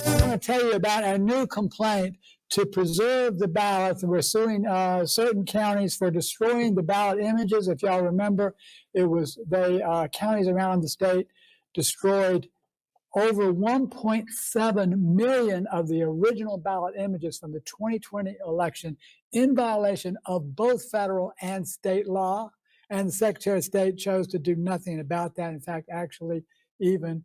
I want to tell you about a new complaint to preserve the ballots. And we're suing certain counties for destroying the ballot images. If y'all remember, it was counties around the state destroyed over 1.7 million of the original ballot images from the 2020 election in violation of both federal and state law. And the Secretary of State chose to do nothing about that. In fact, actually even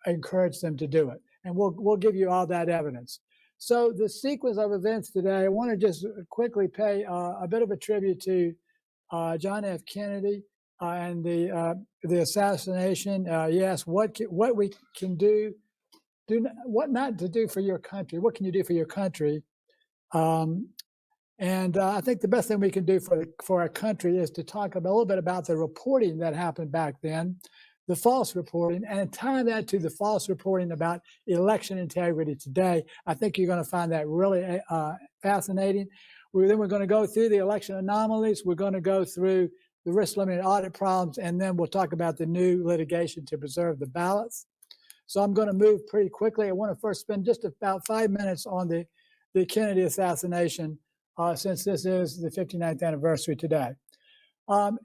encouraged them to do it. And we'll give you all that evidence. So the sequence of events today, I want to just quickly pay a bit of a tribute to John F. Kennedy and the assassination. Yes, what we can do what not to do for your country. What can you do for your country? And I think the best thing we can do for our country is to talk a little bit about the reporting that happened back then, the false reporting, and tie that to the false reporting about election integrity today. I think you're going to find that really fascinating. Then we're going to go through the election anomalies. We're going to go through the risk-limited audit problems, and then we'll talk about the new litigation to preserve the ballots. So I'm going to move pretty quickly. I want to first spend just about 5 minutes on the Kennedy assassination, since this is the 59th anniversary today.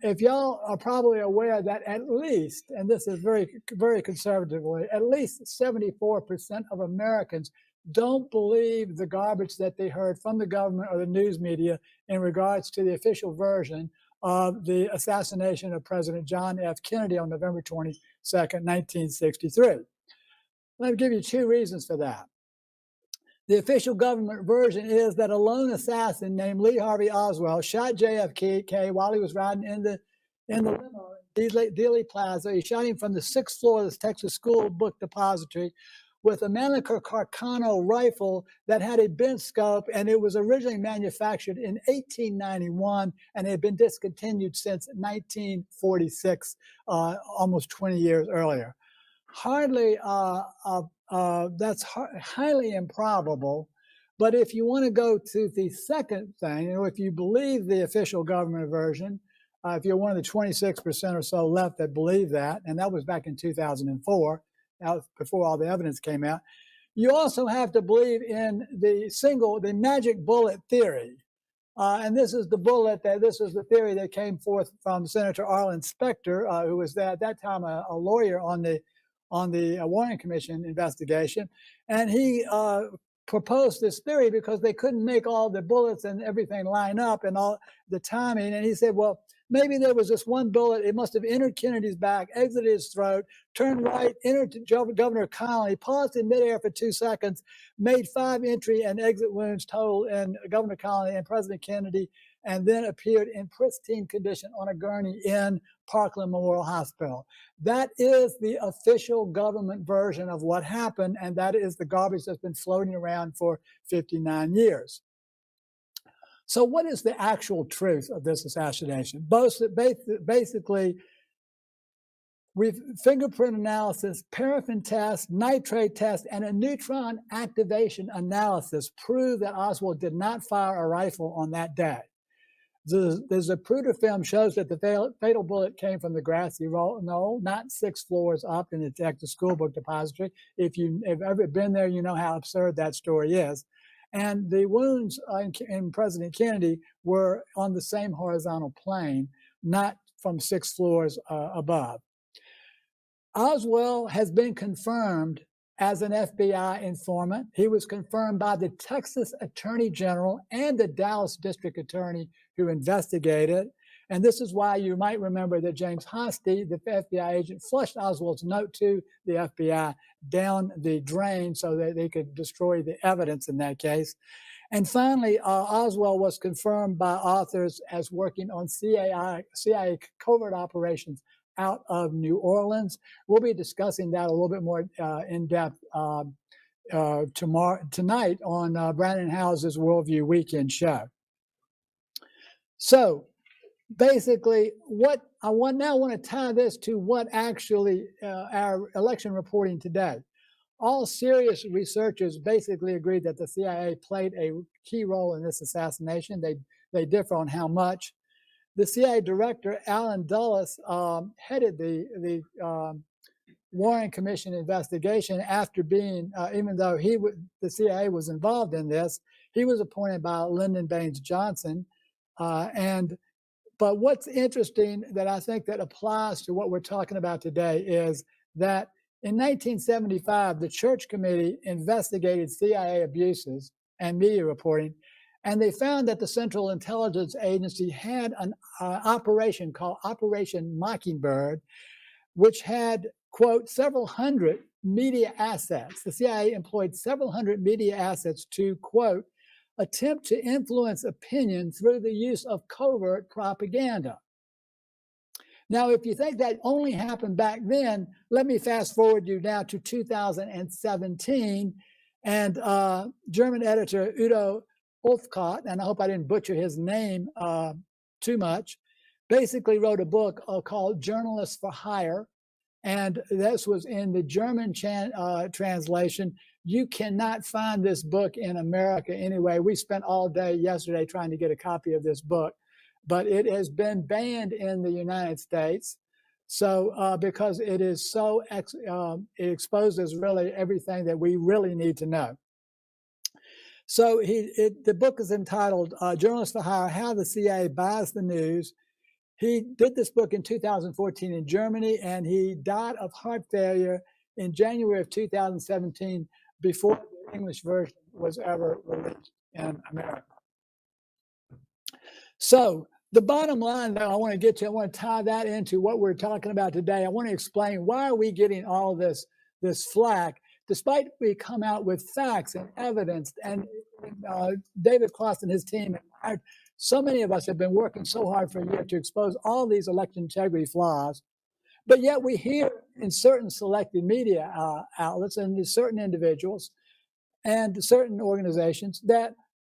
If y'all are probably aware that at least, and this is very, very conservatively, at least 74% of Americans don't believe the garbage that they heard from the government or the news media in regards to the official version of the assassination of President John F. Kennedy on November 22nd, 1963. Let me give you two reasons for that. The official government version is that a lone assassin named Lee Harvey Oswald shot JFK while he was riding in the limo in Dealey Plaza. He shot him from the 6th floor of the Texas School Book Depository with a Mannlicher Carcano rifle that had a bent scope, and it was originally manufactured in 1891 and had been discontinued since 1946, almost 20 years earlier. That's highly improbable, but if you want to go to the second thing, if you believe the official government version, if you're one of the 26% or so left that believe that, and that was back in 2004, that was before all the evidence came out, you also have to believe in the magic bullet theory. And this is the theory that came forth from Senator Arlen Specter, who was at that time a lawyer on the Warren Commission investigation. And he proposed this theory because they couldn't make all the bullets and everything line up and all the timing. And he said, well, maybe there was this one bullet. It must have entered Kennedy's back, exited his throat, turned right, entered Governor Connally, paused in midair for 2 seconds, made 5 entry and exit wounds total in Governor Connally and President Kennedy, and then appeared in pristine condition on a gurney in Parkland Memorial Hospital. That is the official government version of what happened, and that is the garbage that's been floating around for 59 years. So what is the actual truth of this assassination? Basically, with fingerprint analysis, paraffin test, nitrate test, and a neutron activation analysis prove that Oswald did not fire a rifle on that day. The Zapruder film shows that the fatal bullet came from the grassy knoll, not 6 floors up in the Texas School Book Depository. If you've ever been there, you know how absurd that story is. And the wounds in President Kennedy were on the same horizontal plane, not from 6 floors above. Oswald has been confirmed as an FBI informant. He was confirmed by the Texas Attorney General and the Dallas District Attorney who investigated. And this is why you might remember that James Hosty, the FBI agent, flushed Oswald's note to the FBI down the drain so that they could destroy the evidence in that case. And finally, Oswald was confirmed by authors as working on CIA covert operations out of New Orleans. We'll be discussing that a little bit more in depth tonight on Brandon House's Worldview Weekend show. So basically, what I want to tie this to what actually our election reporting today. All serious researchers basically agree that the CIA played a key role in this assassination. They differ on how much. The CIA director, Alan Dulles, headed the Warren Commission investigation after being, even though the CIA was involved in this, he was appointed by Lyndon Baines Johnson. But what's interesting that I think that applies to what we're talking about today is that in 1975, the Church Committee investigated CIA abuses and media reporting, and they found that the Central Intelligence Agency had an operation called Operation Mockingbird, which had, quote, several hundred media assets. The CIA employed several hundred media assets to, quote, attempt to influence opinion through the use of covert propaganda. Now, if you think that only happened back then, let me fast forward you now to 2017, and German editor Udo Ulfkott, and I hope I didn't butcher his name too much, basically wrote a book called Journalists for Hire, and this was in the German translation. You cannot find this book in America anyway. We spent all day yesterday trying to get a copy of this book, but it has been banned in the United States. So because it is so, it exposes really everything that we really need to know. So the book is entitled Journalists for Hire, How the CIA Buys the News. He did this book in 2014 in Germany, and he died of heart failure in January of 2017 before the English version was ever released in America. So the bottom line that I want to get to, I want to tie that into what we're talking about today. I want to explain why are we getting all this flack, despite we come out with facts and evidence. And David Kloss and his team, so many of us have been working so hard for a year to expose all these election integrity flaws. But yet we hear in certain selected media outlets and certain individuals and certain organizations that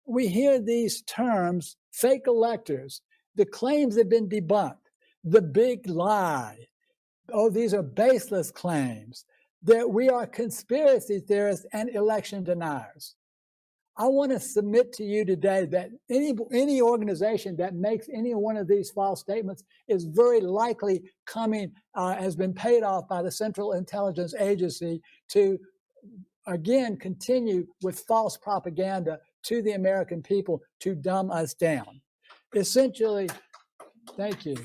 we hear these terms, fake electors, the claims have been debunked, the big lie. Oh, these are baseless claims, that we are conspiracy theorists and election deniers. I want to submit to you today that any organization that makes any one of these false statements is very likely has been paid off by the Central Intelligence Agency to, again, continue with false propaganda to the American people to dumb us down. Essentially, thank you.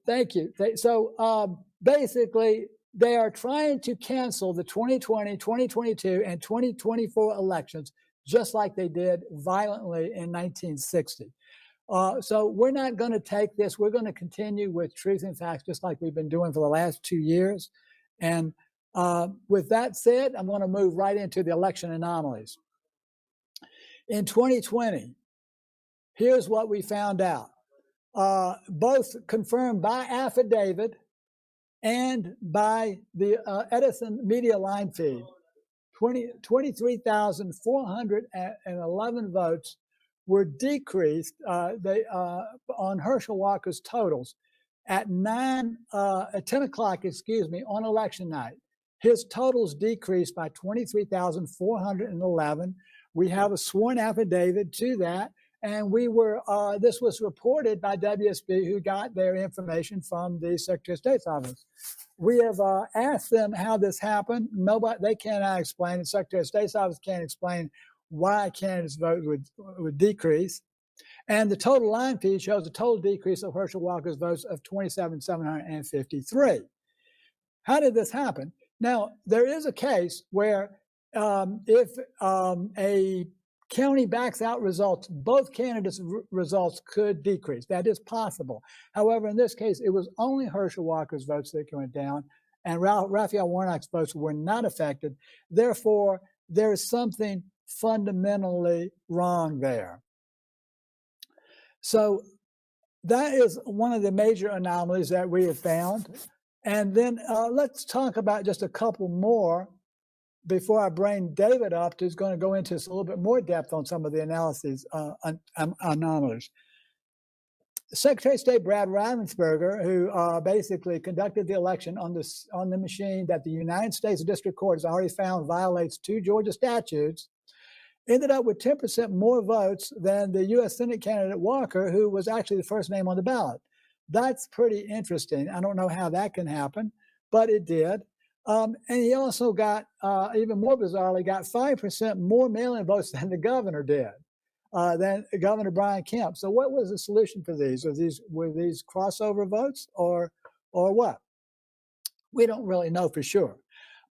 Thank you. So basically, they are trying to cancel the 2020, 2022, and 2024 elections, just like they did violently in 1960. So we're not going to take this. We're going to continue with truth and facts, just like we've been doing for the last 2 years. And with that said, I'm going to move right into the election anomalies. In 2020, here's what we found out. Both confirmed by affidavit and by the Edison media line feed, 23,411 votes were decreased on Herschel Walker's totals at 10 o'clock, on election night. His totals decreased by 23,411. We have a sworn affidavit to that. And this was reported by WSB, who got their information from the Secretary of State's office. We have asked them how this happened. They cannot explain. The Secretary of State's office can't explain why a candidate's vote would decrease. And the total line feed shows a total decrease of Herschel Walker's votes of 27,753. How did this happen? Now, there is a case where if a county backs out results, both candidates' results could decrease. That is possible. However, in this case, it was only Herschel Walker's votes that went down, and Raphael Warnock's votes were not affected. Therefore, there is something fundamentally wrong there. So that is one of the major anomalies that we have found. And then let's talk about just a couple more before I bring David up, who's going to go into this a little bit more depth on some of the analyses, anomalies. Secretary of State Brad Raffensperger, who basically conducted the election on the machine that the United States District Court has already found violates 2 Georgia statutes, ended up with 10% more votes than the U.S. Senate candidate Walker, who was actually the first name on the ballot. That's pretty interesting. I don't know how that can happen, but it did. And he also got, even more bizarrely, got 5% more mail-in votes than the governor did, than Governor Brian Kemp. So what was the solution for these? Were these crossover votes or what? We don't really know for sure.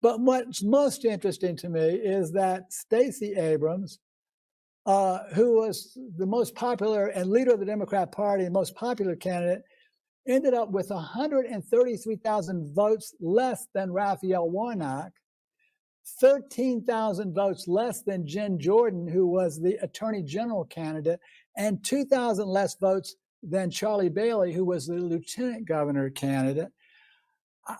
But what's most interesting to me is that Stacey Abrams, who was the most popular and leader of the Democrat Party and most popular candidate, ended up with 133,000 votes less than Raphael Warnock, 13,000 votes less than Jen Jordan, who was the Attorney General candidate, and 2,000 less votes than Charlie Bailey, who was the Lieutenant Governor candidate.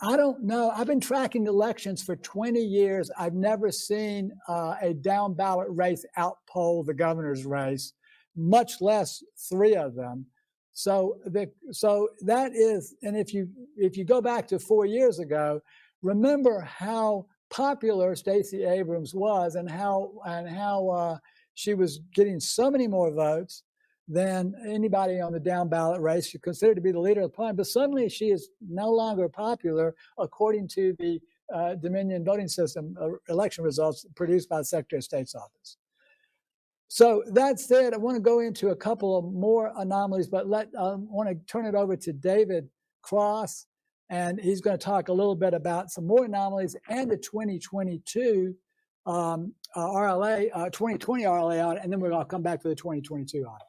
I don't know. I've been tracking elections for 20 years. I've never seen a down ballot race outpoll the governor's race, much less 3 of them. So that is, and if you go back to 4 years ago, remember how popular Stacey Abrams was and how she was getting so many more votes than anybody on the down ballot race. She's considered to be the leader of the party, but suddenly she is no longer popular according to the Dominion voting system election results produced by the Secretary of State's office. So that said, I want to go into a couple of more anomalies, but I want to turn it over to David Cross, and he's going to talk a little bit about some more anomalies and the 2022 RLA, 2020 RLA audit, and then I'll come back to the 2022 audit.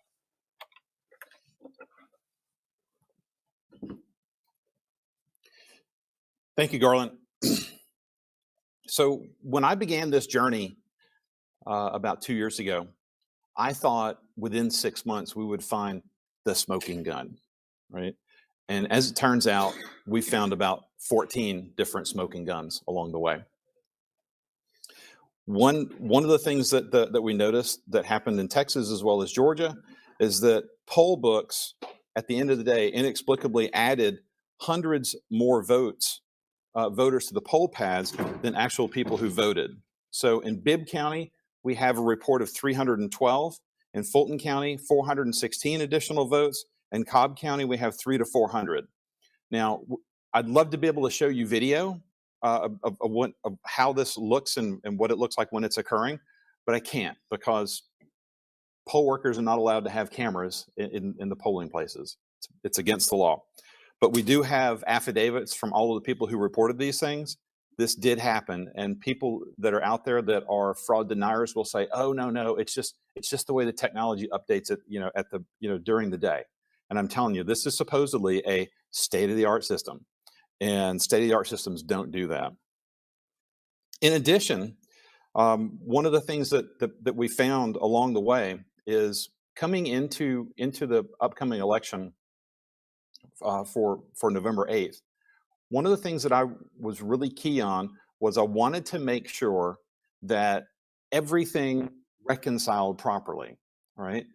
Thank you, Garland. So when I began this journey about 2 years ago, I thought within 6 months we would find the smoking gun, right? And as it turns out, we found about 14 different smoking guns along the way. One of the things that we noticed that happened in Texas as well as Georgia is that poll books, at the end of the day, inexplicably added hundreds more voters to the poll pads than actual people who voted. So in Bibb County, we have a report of 312. In Fulton County, 416 additional votes. In Cobb County, we have 300 to 400. Now, I'd love to be able to show you video of how this looks and what it looks like when it's occurring, but I can't because poll workers are not allowed to have cameras in the polling places. It's against the law. But we do have affidavits from all of the people who reported these things. This did happen, and people that are out there that are fraud deniers will say, "Oh no, it's just the way the technology updates it, during the day." And I'm telling you, this is supposedly a state-of-the-art system, and state-of-the-art systems don't do that. In addition, one of the things that we found along the way is coming into the upcoming election for November 8th. One of the things that I was really key on was I wanted to make sure that everything reconciled properly, right?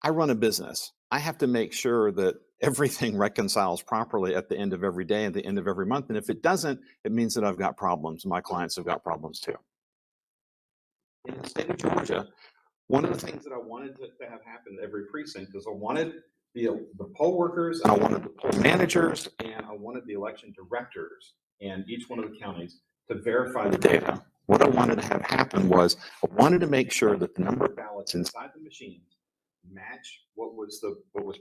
I run a business. I have to make sure that everything reconciles properly at the end of every day, at the end of every month. And if it doesn't, it means that I've got problems. My clients have got problems too. In the state of Georgia, one of the things that I wanted to have happen in every precinct is I wanted the poll workers, and I wanted the poll managers, and I wanted the election directors in each one of the counties to verify the data. What I wanted to have happen was I wanted to make sure that the number of ballots inside the machines match what was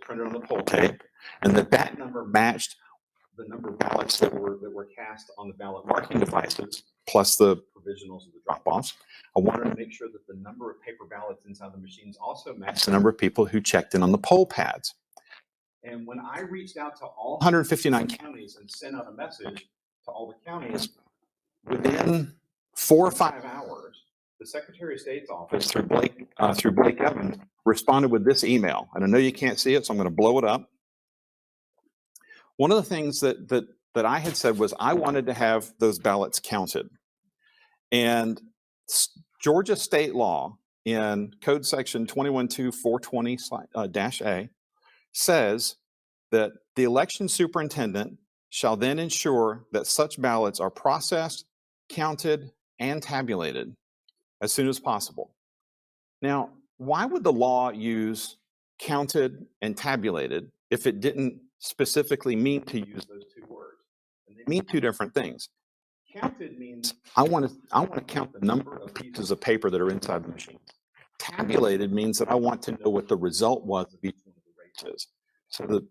printed on the poll tape, and that number matched the number of ballots that were cast on the ballot marking devices, plus the provisionals of the drop-offs. I wanted to make sure that the number of paper ballots inside the machines also matched the number of people who checked in on the poll pads. And when I reached out to all 159 counties and sent out a message to all the counties, within 4 or 5 hours, the Secretary of State's office, through Blake Evans, responded with this email. And I know you can't see it, so I'm going to blow it up. One of the things that I had said was I wanted to have those ballots counted. And Georgia state law in Code Section 212420-A says that the election superintendent shall then ensure that such ballots are processed, counted, and tabulated as soon as possible. Now, why would the law use counted and tabulated if it didn't specifically mean to use those two words. And they mean two different things. Counted means I want to count the number of pieces of paper that are inside the machine. Tabulated means that I want to know what the result was of each one of the races. So the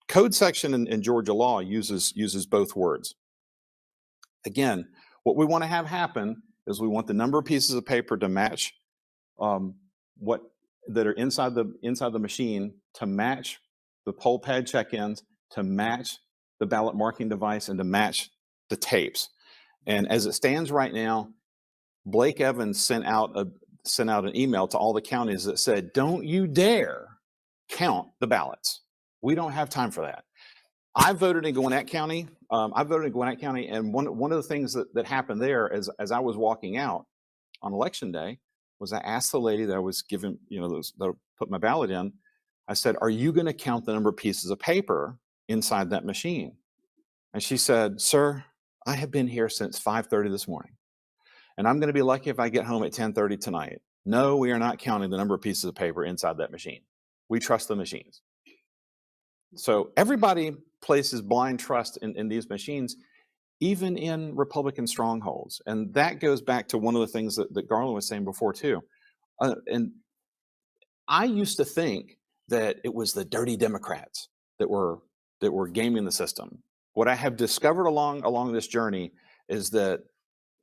code section in Georgia law uses both words. Again, what we want to have happen is we want the number of pieces of paper to match what that are inside the machine, to match the poll pad check-ins, to match the ballot marking device, and to match the tapes. And as it stands right now, Blake Evans sent out an email to all the counties that said, "Don't you dare count the ballots. We don't have time for that." I voted in Gwinnett County. And one of the things that happened there as I was walking out on election day was I asked the lady that I was given, that put my ballot in, I said, "Are you going to count the number of pieces of paper inside that machine?" And she said, "Sir, I have been here since 5:30 this morning, and I'm going to be lucky if I get home at 10:30 tonight. No, we are not counting the number of pieces of paper inside that machine. We trust the machines." So everybody places blind trust in these machines, even in Republican strongholds. And that goes back to one of the things that Garland was saying before too. And I used to think that it was the dirty Democrats that were gaming the system. What I have discovered along this journey is that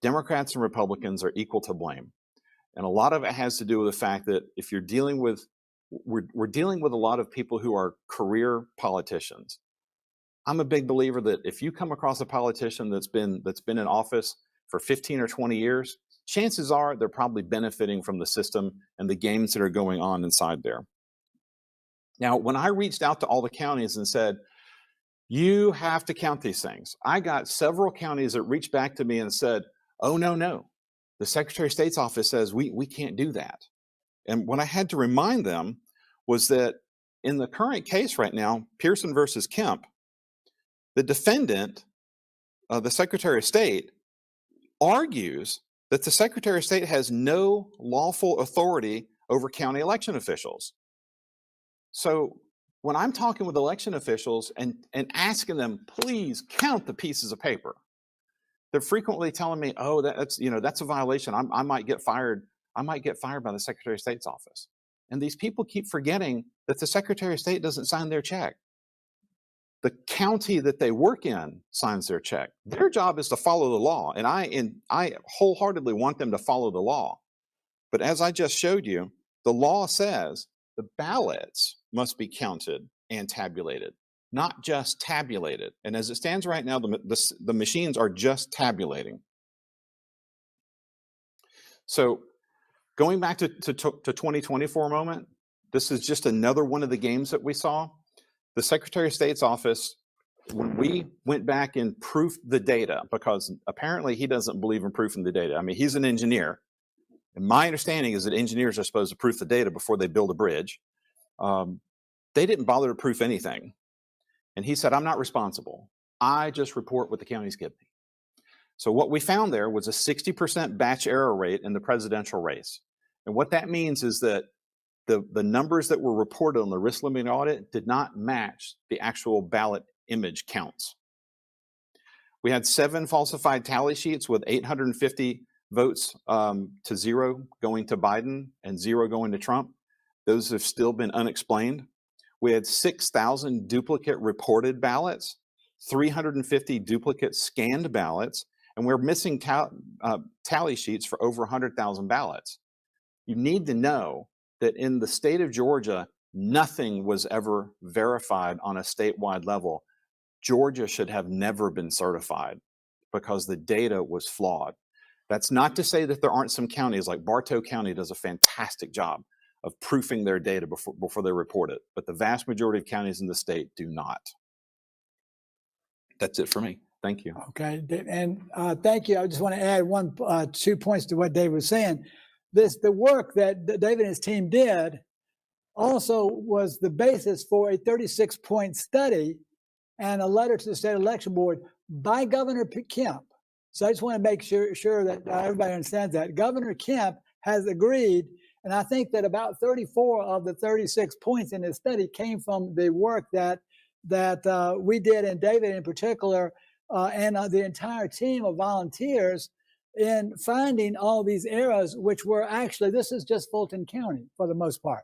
Democrats and Republicans are equal to blame. And a lot of it has to do with the fact that if you're dealing with, we're dealing with a lot of people who are career politicians. I'm a big believer that if you come across a politician that's been in office for 15 or 20 years, chances are they're probably benefiting from the system and the games that are going on inside there. Now, when I reached out to all the counties and said, "You have to count these things," I got several counties that reached back to me and said, "Oh, no. The Secretary of State's office says we can't do that." And what I had to remind them was that in the current case right now, Pearson versus Kemp, the defendant, the Secretary of State, argues that the Secretary of State has no lawful authority over county election officials. So when I'm talking with election officials and asking them, "Please count the pieces of paper," they're frequently telling me, "Oh, that's a violation. I might get fired. I might get fired by the Secretary of State's office." And these people keep forgetting that the Secretary of State doesn't sign their check. The county that they work in signs their check. Their job is to follow the law, and I wholeheartedly want them to follow the law. But as I just showed you, the law says the ballots must be counted and tabulated, not just tabulated. And as it stands right now, the machines are just tabulating. So going back to 2020 for a moment, this is just another one of the games that we saw. The Secretary of State's office, when we went back and proofed the data, because apparently he doesn't believe in proofing the data. I mean, he's an engineer. And my understanding is that engineers are supposed to proof the data before they build a bridge. They didn't bother to proof anything. And he said, "I'm not responsible. I just report what the counties give me." So what we found there was a 60% batch error rate in the presidential race. And what that means is that the numbers that were reported on the risk limiting audit did not match the actual ballot image counts. We had 7 falsified tally sheets with 850 votes to 0 going to Biden and 0 going to Trump. Those have still been unexplained. We had 6,000 duplicate reported ballots, 350 duplicate scanned ballots, and we're missing tally sheets for over 100,000 ballots. You need to know that in the state of Georgia, nothing was ever verified on a statewide level. Georgia should have never been certified because the data was flawed. That's not to say that there aren't some counties, like Bartow County does a fantastic job of proofing their data before they report it, but the vast majority of counties in the state do not. That's it for me. Thank you. Okay, and thank you. I just want to add 2 points to what Dave was saying. The work that David and his team did also was the basis for a 36-point study and a letter to the state election board by Governor Kemp. So I just want to make sure that everybody understands that. Governor Kemp has agreed, and I think that about 34 of the 36 points in his study came from the work that that we did, and David in particular, and the entire team of volunteers in finding all these errors, which were actually, this is just Fulton County for the most part.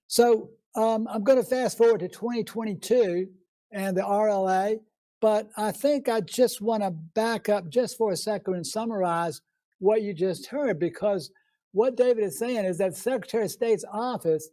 So I'm going to fast forward to 2022 and the RLA, but I think I just want to back up just for a second and summarize what you just heard, because what David is saying is that Secretary of State's office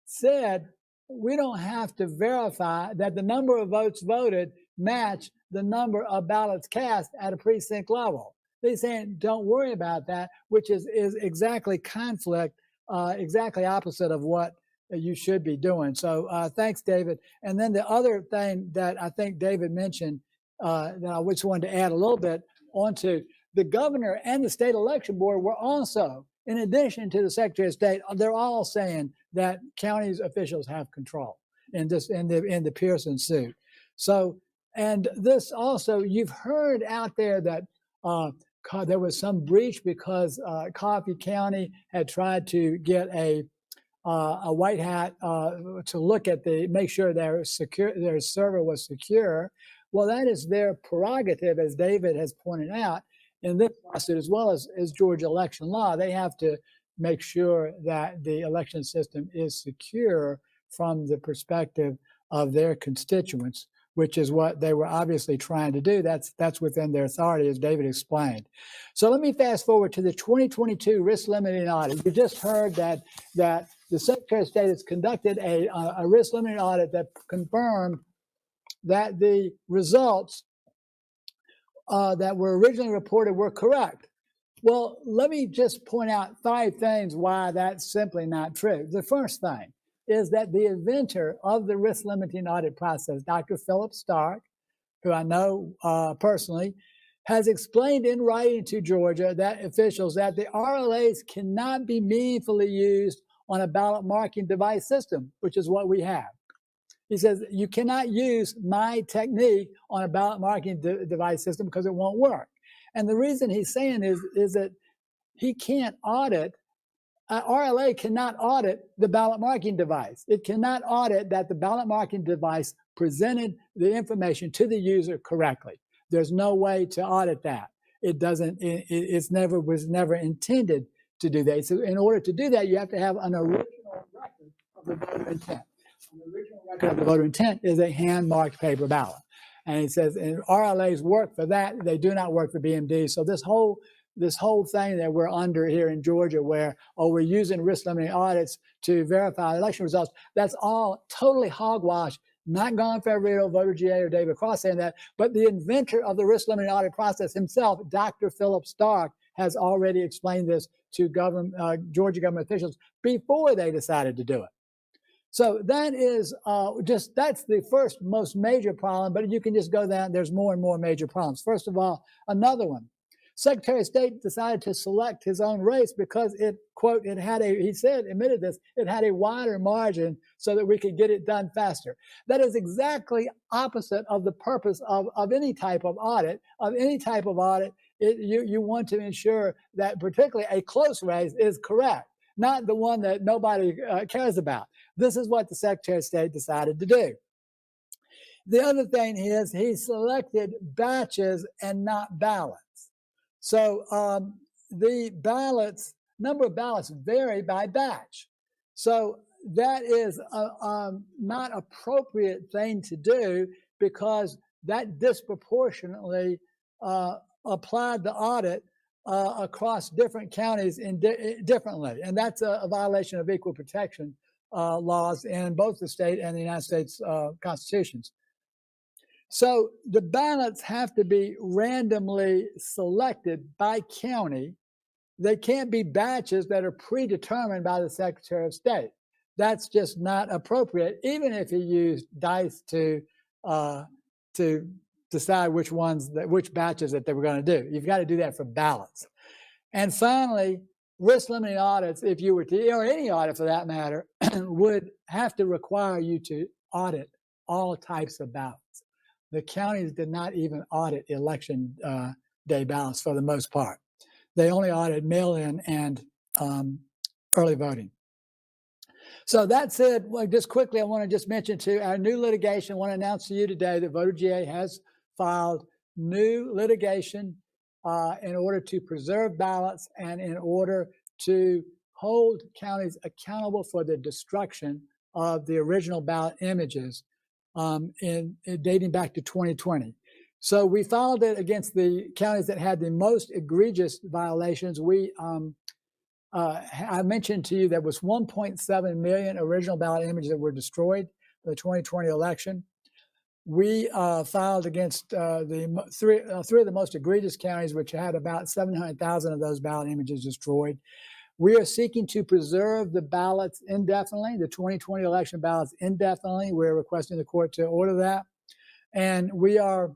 said we don't have to verify that the number of votes voted match the number of ballots cast at a precinct level. They're saying don't worry about that, which is exactly conflict, exactly opposite of what you should be doing. So thanks, David. And then the other thing that I think David mentioned that I just wanted to add a little bit onto, the governor and the state election board were also, in addition to the Secretary of State, they're all saying that counties officials have control in this in the Pearson suit. So, and this also, you've heard out there that there was some breach because Coffee County had tried to get a white hat to look at make sure their server was secure. Well, that is their prerogative, as David has pointed out in this lawsuit, as well as Georgia election law. They have to make sure that the election system is secure from the perspective of their constituents, which is what they were obviously trying to do. That's within their authority, as David explained. So let me fast forward to the 2022 risk limiting audit. You just heard that the Secretary of State has conducted a risk limiting audit that confirmed that the results that were originally reported were correct. Well, let me just point out 5 things why that's simply not true. The first thing is that the inventor of the risk limiting audit process, Dr. Philip Stark, who I know personally, has explained in writing to Georgia officials that the RLAs cannot be meaningfully used on a ballot marking device system, which is what we have. He says you cannot use my technique on a ballot marking device system because it won't work. And the reason he's saying is that he can't audit, RLA cannot audit the ballot marking device. It cannot audit that the ballot marking device presented the information to the user correctly. There's no way to audit that. It doesn't, was never intended to do that. So in order to do that, you have to have an original record of the voter intent. The original record of the voter intent is a hand-marked paper ballot. And he says, and RLAs work for that. They do not work for BMD. So this whole thing that we're under here in Georgia where, we're using risk limiting audits to verify election results, that's all totally hogwash, not gone for every VoterGA or David Cross saying that, but the inventor of the risk limiting audit process himself, Dr. Philip Stark, has already explained this to Georgia government officials before they decided to do it. So that is that's the first most major problem, but you can just go down, there's more and more major problems. First of all, another one. Secretary of State decided to select his own race because it, quote, it had he said, admitted this, it had a wider margin so that we could get it done faster. That is exactly opposite of the purpose of any type of audit. You want to ensure that particularly a close race is correct, not the one that nobody cares about. This is what the Secretary of State decided to do. The other thing is he selected batches and not ballots. So the number of ballots vary by batch. So that is not appropriate thing to do because that disproportionately applied the audit across different counties differently. And that's a violation of equal protection laws in both the state and the United States constitutions. So the ballots have to be randomly selected by county. They can't be batches that are predetermined by the Secretary of State. That's just not appropriate, even if he used dice to decide which batches that they were going to do. You've got to do that for ballots. And finally, risk limiting audits, if you were to, or any audit for that matter, would have to require you to audit all types of ballots. The counties did not even audit election day ballots for the most part. They only audited mail-in and early voting. So that said, well, just quickly, I want to just mention too, our new litigation. I want to announce to you today that VoterGA has filed new litigation in order to preserve ballots and in order to hold counties accountable for the destruction of the original ballot images dating back to 2020. So we filed it against the counties that had the most egregious violations. I mentioned to you there was 1.7 million original ballot images that were destroyed for the 2020 election. We filed against three of the most egregious counties, which had about 700,000 of those ballot images destroyed. We are seeking to preserve the ballots indefinitely, the 2020 election ballots indefinitely. We're requesting the court to order that. And we are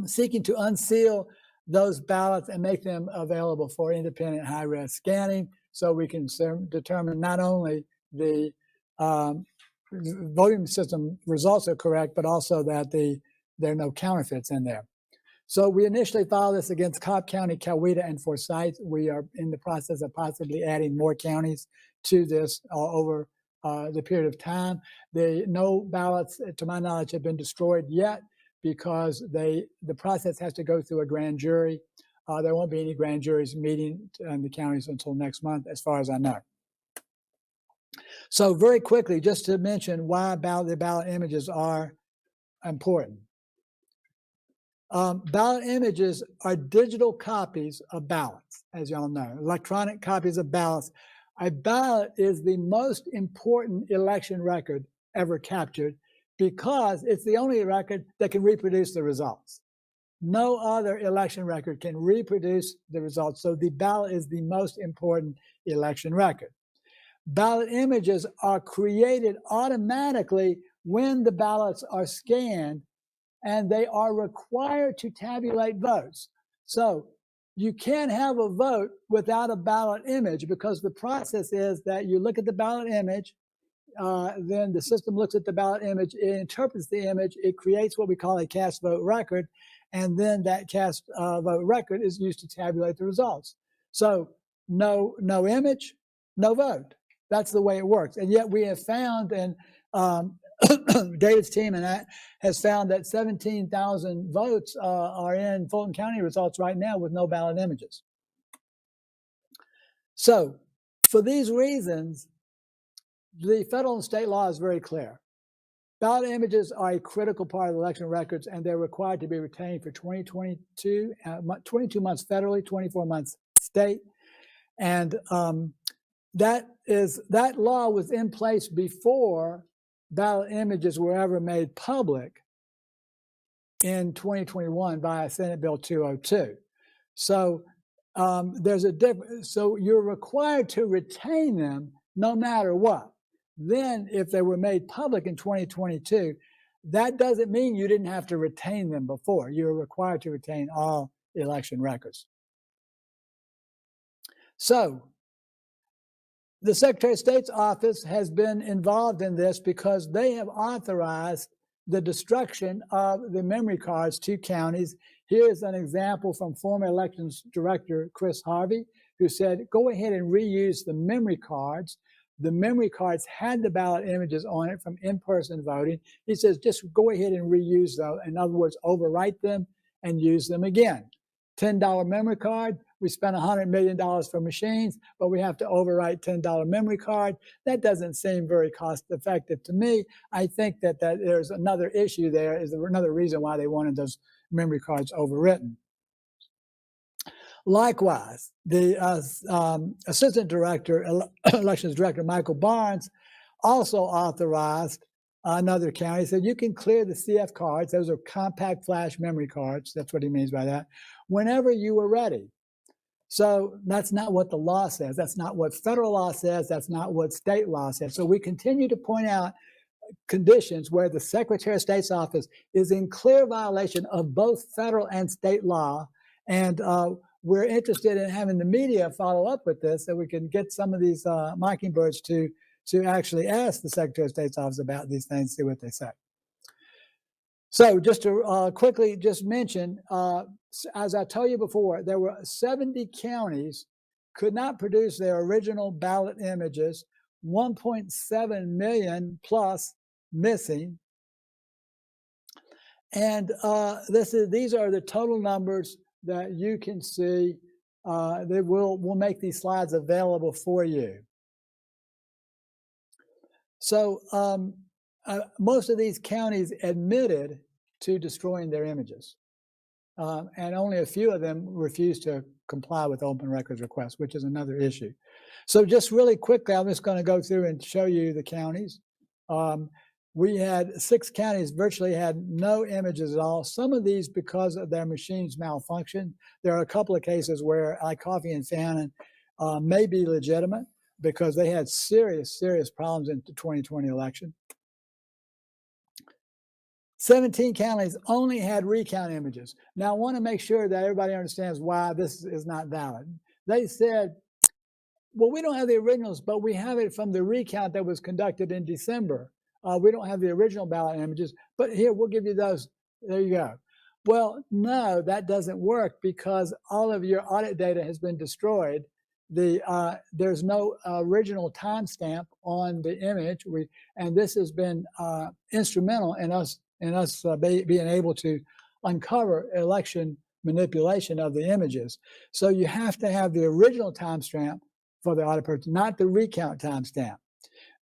seeking to unseal those ballots and make them available for independent high-res scanning so we can determine not only the voting system results are correct, but also that there are no counterfeits in there. So we initially filed this against Cobb County, Coweta, and Forsyth. We are in the process of possibly adding more counties to this over the period of time. No ballots, to my knowledge, have been destroyed yet because the process has to go through a grand jury. There won't be any grand juries meeting in the counties until next month, as far as I know. So very quickly, just to mention why the ballot images are important. Ballot images are digital copies of ballots, as y'all know, electronic copies of ballots. A ballot is the most important election record ever captured because it's the only record that can reproduce the results. No other election record can reproduce the results, so the ballot is the most important election record. Ballot images are created automatically when the ballots are scanned, and they are required to tabulate votes. So you can't have a vote without a ballot image because the process is that you look at the ballot image, then the system looks at the ballot image, it interprets the image, it creates what we call a cast vote record, and then that cast vote record is used to tabulate the results. So no image, no vote. That's the way it works. And yet we have found, and David's team and that has found that 17,000 votes are in Fulton County results right now with no ballot images. So for these reasons, the federal and state law is very clear. Ballot images are a critical part of the election records, and they're required to be retained for 22 months federally, 24 months state. And that law was in place before ballot images were ever made public in 2021 via Senate Bill 202. So there's a difference. So you're required to retain them no matter what. Then if they were made public in 2022, that doesn't mean you didn't have to retain them before. You're required to retain all election records. So the Secretary of State's office has been involved in this because they have authorized the destruction of the memory cards to counties. Here's an example from former Elections Director Chris Harvey, who said, go ahead and reuse the memory cards. The memory cards had the ballot images on it from in-person voting. He says, just go ahead and reuse them. In other words, overwrite them and use them again. $10 memory card. We spent $100 million for machines, but we have to overwrite $10 memory card. That doesn't seem very cost effective to me. I think that there's another issue there, is another reason why they wanted those memory cards overwritten. Likewise, the Assistant Director, Elections Director Michael Barnes, also authorized another county. He said, you can clear the CF cards. Those are compact flash memory cards. That's what he means by that. Whenever you are ready. So that's not what the law says. That's not what federal law says. That's not what state law says. So we continue to point out conditions where the Secretary of State's office is in clear violation of both federal and state law. And we're interested in having the media follow up with this so we can get some of these mockingbirds to actually ask the Secretary of State's office about these things, see what they say. So just to quickly just mention, as I told you before, there were 70 counties could not produce their original ballot images 1.7 million plus missing. And these are the total numbers that you can see. We'll make these slides available for you. So most of these counties admitted to destroying their images. And only a few of them refused to comply with open records requests, which is another issue. So just really quickly, I'm just going to go through and show you the counties. We had 6 counties virtually had no images at all. Some of these because of their machines malfunction. There are a couple of cases where, like Coffee and Fannin, may be legitimate because they had serious problems in the 2020 election. 17 counties only had recount images. Now, I want to make sure that everybody understands why this is not valid. They said, well, we don't have the originals, but we have it from the recount that was conducted in December. We don't have the original ballot images, but here, we'll give you those. There you go. Well, no, that doesn't work because all of your audit data has been destroyed. There's no original timestamp on the image, and this has been instrumental in us being able to uncover election manipulation of the images. So you have to have the original timestamp for the audit purpose, not the recount timestamp.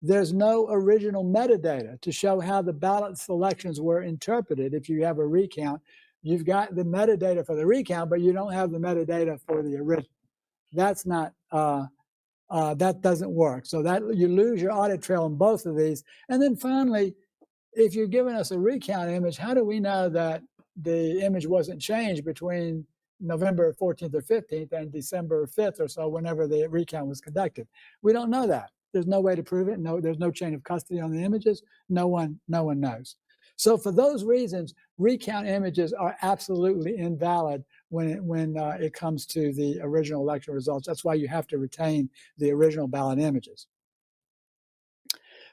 There's no original metadata to show how the ballot selections were interpreted. If you have a recount, you've got the metadata for the recount, but you don't have the metadata for the original. That's not, that doesn't work. So that you lose your audit trail on both of these. And then finally, if you're giving us a recount image, how do we know that the image wasn't changed between November 14th or 15th and December 5th or so, whenever the recount was conducted? We don't know that. There's no way to prove it. No, there's no chain of custody on the images. No one knows. So for those reasons, recount images are absolutely invalid when it comes to the original election results. That's why you have to retain the original ballot images.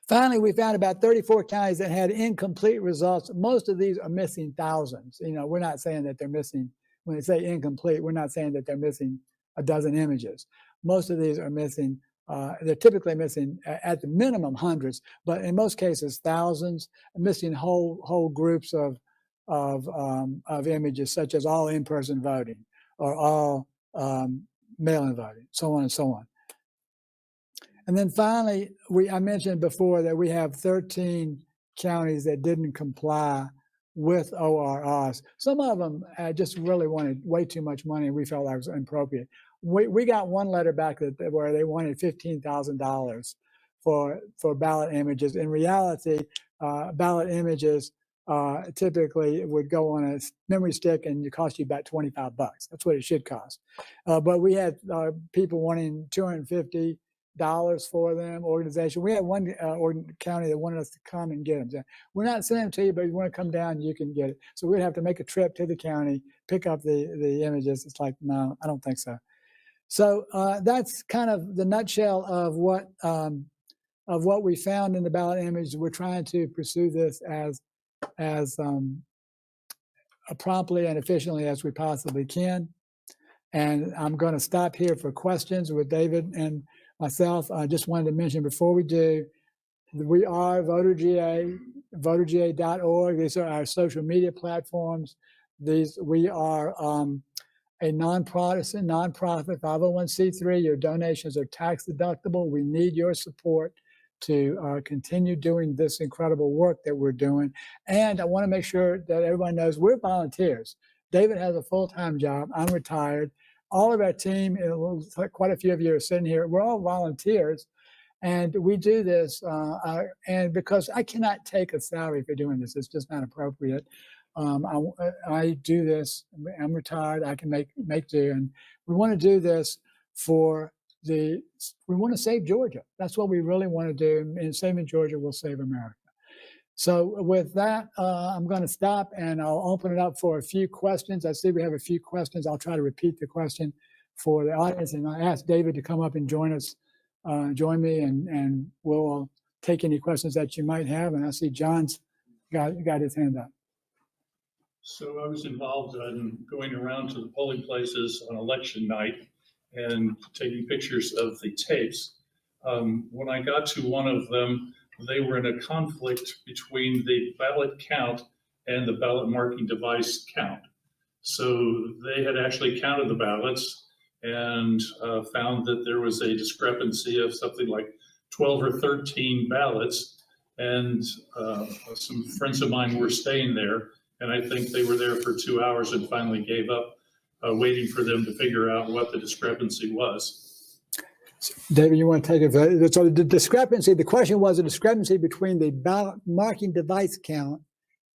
Finally, we found about 34 counties that had incomplete results. Most of these are missing thousands. You know, we're not saying that they're missing, when they say incomplete, we're not saying that they're missing a dozen images. Most of these are missing, they're typically missing at the minimum hundreds, but in most cases thousands, missing whole groups of images, such as all in-person voting or all mail-in voting, so on and so on. And then finally, I mentioned before that we have 13 counties that didn't comply with ORRs. Some of them just really wanted way too much money, and we felt that was inappropriate. We got one letter back where they wanted $15,000 for ballot images. In reality, ballot images typically would go on a memory stick and it cost you about $25. That's what it should cost. But we had people wanting $250 for them, organization. We had one county that wanted us to come and get them. So we're not sending them to you, but if you want to come down, you can get it. So we'd have to make a trip to the county, pick up the images. It's like, no, I don't think so. So that's kind of the nutshell of what we found in the ballot image. We're trying to pursue this as promptly and efficiently as we possibly can. And I'm going to stop here for questions with David and myself. I just wanted to mention before we do, we are VoterGA, voterga.org. These are our social media platforms. We are a nonprofit, 501c3. Your donations are tax deductible. We need your support to continue doing this incredible work that we're doing. And I want to make sure that everyone knows we're volunteers. David has a full-time job. I'm retired. All of our team, quite a few of you are sitting here, we're all volunteers. And we do this, and because I cannot take a salary for doing this, it's just not appropriate. I do this, I'm retired, I can make do, and we want to do this we want to save Georgia. That's what we really want to do, and saving Georgia will save America. So with that, I'm going to stop and I'll open it up for a few questions. I see we have a few questions. I'll try to repeat the question for the audience, and I ask David to come up and join me, and we'll take any questions that you might have. And I see John's got his hand up. So I was involved in going around to the polling places on election night and taking pictures of the tapes. When I got to one of them, they were in a conflict between the ballot count and the ballot marking device count. So they had actually counted the ballots and found that there was a discrepancy of something like 12 or 13 ballots. And some friends of mine were staying there, and I think they were there for 2 hours and finally gave up, waiting for them to figure out what the discrepancy was. David, you want to take it? So the discrepancy, the question was a discrepancy between the ballot marking device count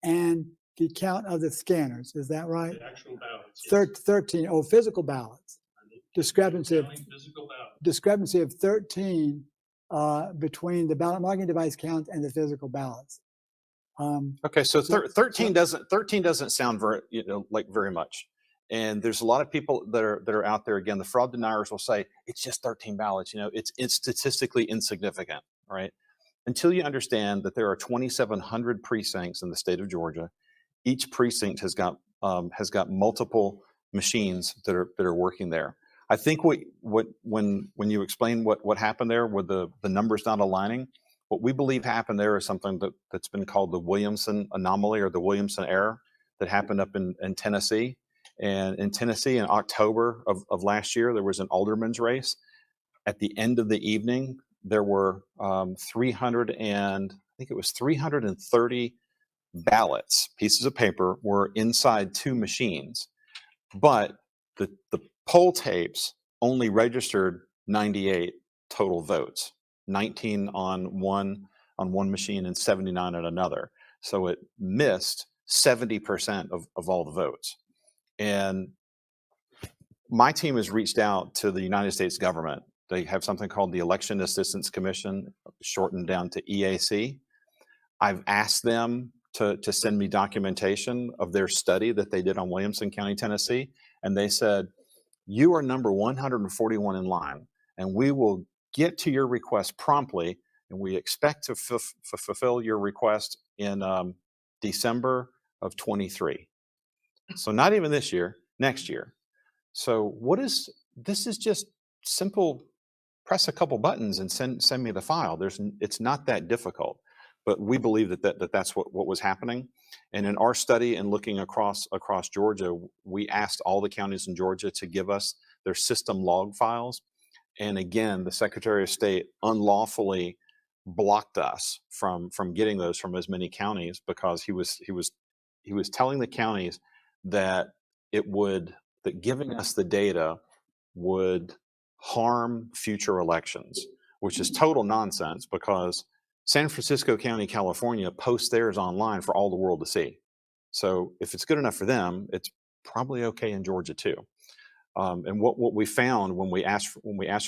and the count of the scanners. Is that right? The actual ballots. Yes. 13, physical ballots. Discrepancy of, physical ballots. Discrepancy of 13 between the ballot marking device count and the physical ballots. Okay, so 13 doesn't sound very, like very much. And there's a lot of people that are out there. Again, the fraud deniers will say it's just 13 ballots. It's statistically insignificant, right? Until you understand that there are 2,700 precincts in the state of Georgia. Each precinct has got multiple machines that are working there. I think when you explain what happened there with the numbers not aligning, what we believe happened there is something that's been called the Williamson anomaly or the Williamson error that happened up in Tennessee. And in Tennessee, in October of last year, there was an alderman's race. At the end of the evening, there were 330 ballots, pieces of paper, were inside 2 machines. But the poll tapes only registered 98 total votes, 19 on one machine and 79 on another. So it missed 70% of all the votes. And my team has reached out to the United States government. They have something called the Election Assistance Commission, shortened down to EAC. I've asked them to send me documentation of their study that they did on Williamson County, Tennessee. And they said, you are number 141 in line, and we will get to your request promptly. And we expect to fulfill your request in December of 23. So not even this year, next year. So this is just simple, press a couple buttons and send me the file. It's not that difficult, but we believe that's what was happening. And in our study and looking across Georgia, we asked all the counties in Georgia to give us their system log files. And again, the Secretary of State unlawfully blocked us from getting those from as many counties because he was telling the counties that giving us the data would harm future elections, which is total nonsense because San Francisco County, California posts theirs online for all the world to see. So if it's good enough for them, it's probably okay in Georgia too. And what we found when we asked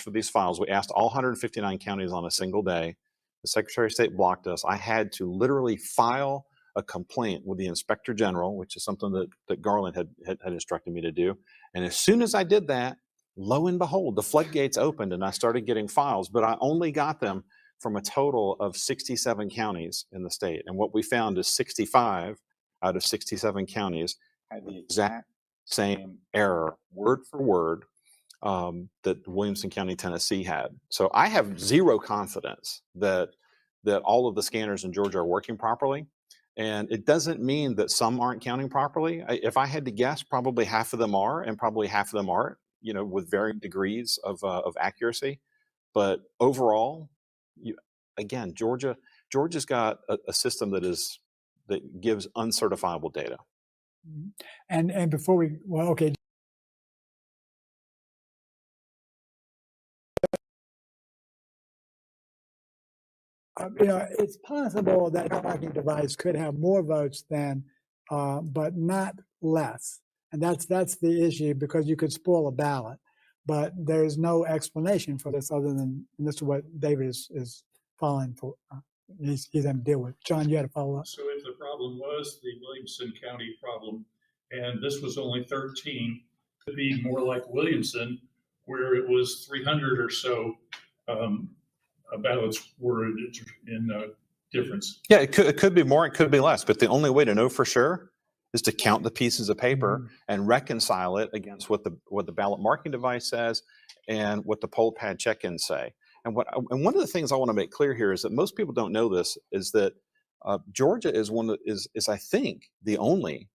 for these files, we asked all 159 counties on a single day. The Secretary of State blocked us. I had to literally file a complaint with the Inspector General, which is something that Garland had instructed me to do. And as soon as I did that, lo and behold, the floodgates opened and I started getting files, but I only got them from a total of 67 counties in the state. And what we found is 65 out of 67 counties had the exact same error, word for word, that Williamson County, Tennessee had. So I have zero confidence that all of the scanners in Georgia are working properly. And it doesn't mean that some aren't counting properly. If I had to guess, probably half of them are, and probably half of them aren't, with varying degrees of accuracy. But overall, again, Georgia's got a system that gives uncertifiable data. And before okay. It's possible that a marking device could have more votes than, but not less. And that's the issue, because you could spoil a ballot. But there's no explanation for this other than, and this is what David is following for. He's having to deal with. John, you had a follow up. So if the problem was the Williamson County problem, and this was only 13, to be more like Williamson, where it was 300 or so ballots were in difference. Yeah, it could be more, it could be less, but the only way to know for sure is to count the pieces of paper and reconcile it against what the ballot marking device says and what the poll pad check-ins say. And one of the things I want to make clear here is that most people don't know this, is that Georgia is I think the only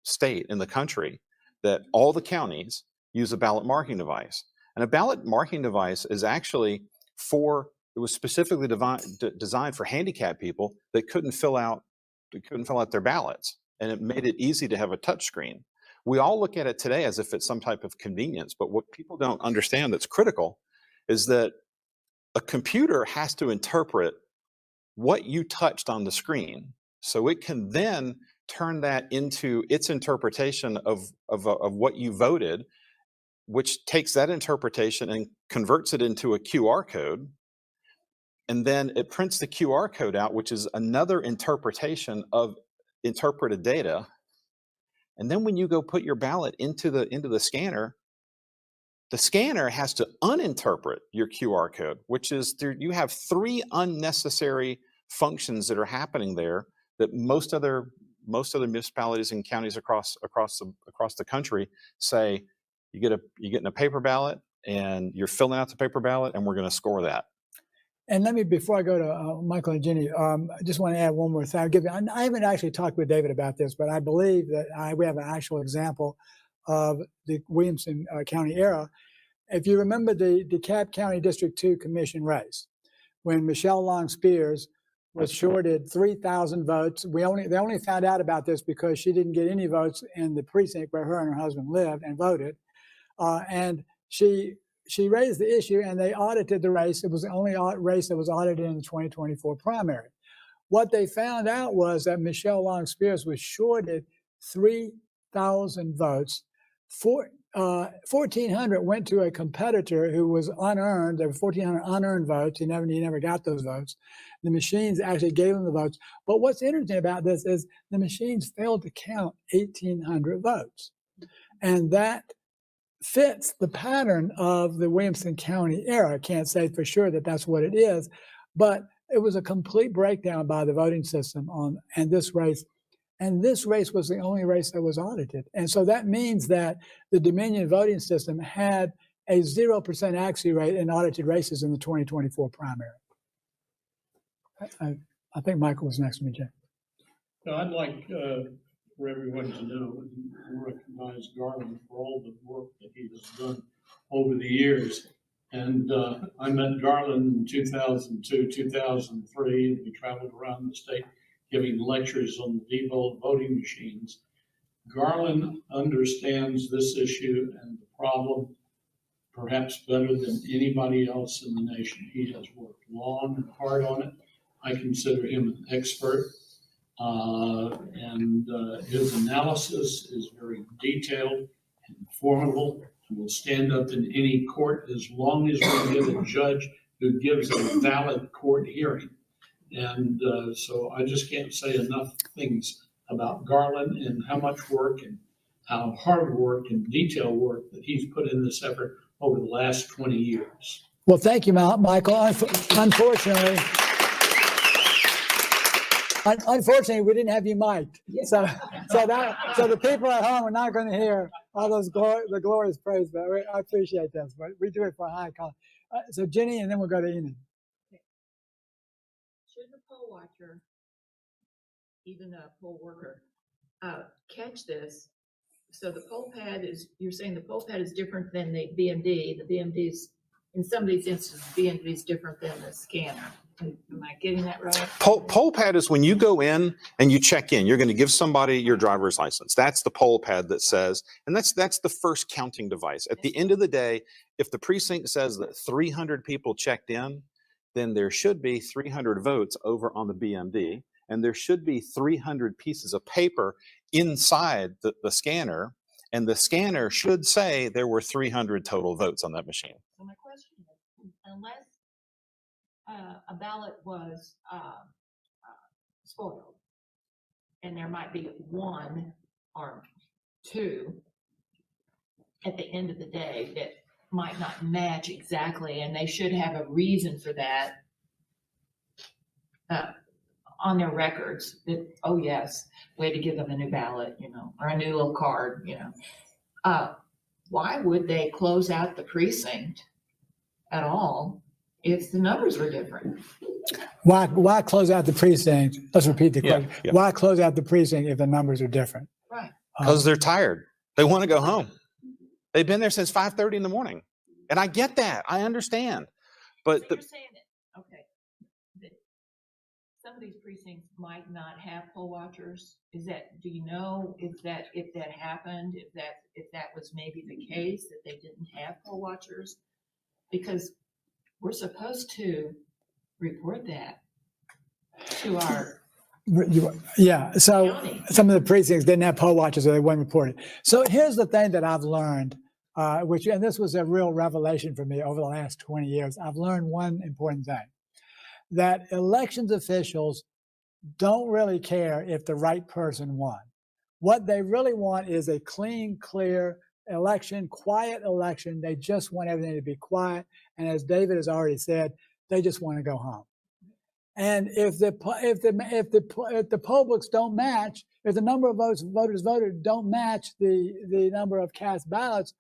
state in the country that all the counties use a ballot marking device. And a ballot marking device is actually it was specifically designed for handicapped people that couldn't fill out their ballots, and it made it easy to have a touch screen. We all look at it today as if it's some type of convenience, but what people don't understand that's critical is that a computer has to interpret what you touched on the screen, so it can then turn that into its interpretation of what you voted, which takes that interpretation and converts it into a QR code. And then it prints the QR code out, which is another interpretation of interpreted data. And then when you go put your ballot into the scanner has to uninterpret your QR code, which is you have 3 unnecessary functions that are happening there that most other municipalities and counties across the country say you're getting a paper ballot and you're filling out the paper ballot and we're going to score that. And before I go to Michael and Jenny, I just want to add one more thing. I haven't actually talked with David about this, but I believe that we have an actual example of the Williamson County era. If you remember the DeKalb County District 2 Commission race, when Michelle Long Spears was shorted 3,000 votes. They only found out about this because she didn't get any votes in the precinct where her and her husband lived and voted. And she raised the issue, and they audited the race. It was the only race that was audited in the 2024 primary. What they found out was that Michelle Long Spears was shorted 3,000 votes. 1,400 went to a competitor who was unearned. There were 1,400 unearned votes. He never got those votes. The machines actually gave him the votes. But what's interesting about this is the machines failed to count 1,800 votes. And that fits the pattern of the Williamson County era. I can't say for sure that that's what it is, but it was a complete breakdown by the voting system and this race. And this race was the only race that was audited. And so that means that the Dominion voting system had a 0% accuracy rate in audited races in the 2024 primary. I think Michael was next to me, Jay. No, I'd like for everyone to know and recognize Garland for all the work that he has done over the years. And I met Garland in 2002, 2003, and we traveled around the state giving lectures on the Diebold voting machines. Garland understands this issue and the problem perhaps better than anybody else in the nation. He has worked long and hard on it. I consider him an expert, and his analysis is very detailed and informative and will stand up in any court as long as we get a judge who gives a valid court hearing. And so I just can't say enough things about Garland and how much work and how hard work and detailed work that he's put in this effort over the last 20 years. Well, thank you, Michael. Unfortunately, we didn't have you mic'd. So the people at home are not going to hear all those the glorious praise. But I appreciate this. But we do it for a high call. So Jenny, and then we'll go to Enid. Should the poll watcher, even a poll worker, catch this? So the poll pad you're saying the poll pad is different than the BMD. The BMD's, in some of these instances, BMD is different than the scanner. Am I getting that right? Poll pad is when you go in and you check in. You're going to give somebody your driver's license. That's the poll pad that says, and that's the first counting device. At the end of the day, if the precinct says that 300 people checked in, then there should be 300 votes over on the BMD, and there should be 300 pieces of paper inside the scanner, and the scanner should say there were 300 total votes on that machine. So my question is, unless a ballot was spoiled, and there might be one or two at the end of the day that might not match exactly, and they should have a reason for that on their records that, oh yes, we had to give them a new ballot, or a new little card, why would they close out the precinct at all if the numbers were different. Why close out the precinct? Let's repeat the Yeah, question. yeah. Why close out the precinct if the numbers are different? Right. Because they're tired. They want to go home. They've been there since 5:30 in the morning. And I get that. I understand. But So the, you're saying that, okay, that some of these precincts might not have poll watchers? Is that, do you know if that happened, if that was maybe the case, that they didn't have poll watchers? Because we're supposed to report that to our Yeah, so county. some of the precincts didn't have poll watchers, or they weren't reported. So here's the thing that I've learned, and this was a real revelation for me over the last 20 years. I've learned one important thing, that elections officials don't really care if the right person won. What they really want is a clean, clear election, quiet election. They just want everything to be quiet. And as David has already said, they just want to go home. And if the poll books don't match, if the number of voters voted don't match the number of cast ballots,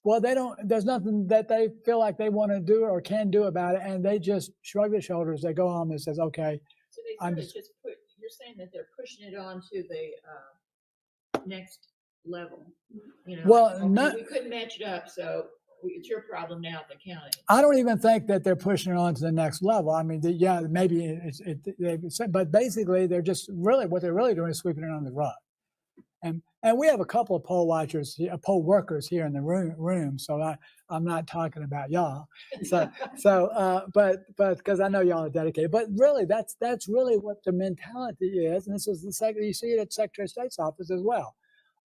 well, there's nothing that they feel like they want to do or can do about it, and they just shrug their shoulders. They go home and says, okay. So they sort of just put, you're saying that they're pushing it on to the next level, you know? Well, okay, we couldn't match it up, so it's your problem now at the county. I don't even think that they're pushing it on to the next level. I mean, yeah, maybe but basically they're just what they're really doing is sweeping it on the rug. And we have a couple of poll watchers, poll workers here in the room. So I'm not talking about y'all. But because I know y'all are dedicated. But really, that's really what the mentality is. And this is you see it at Secretary of State's office as well.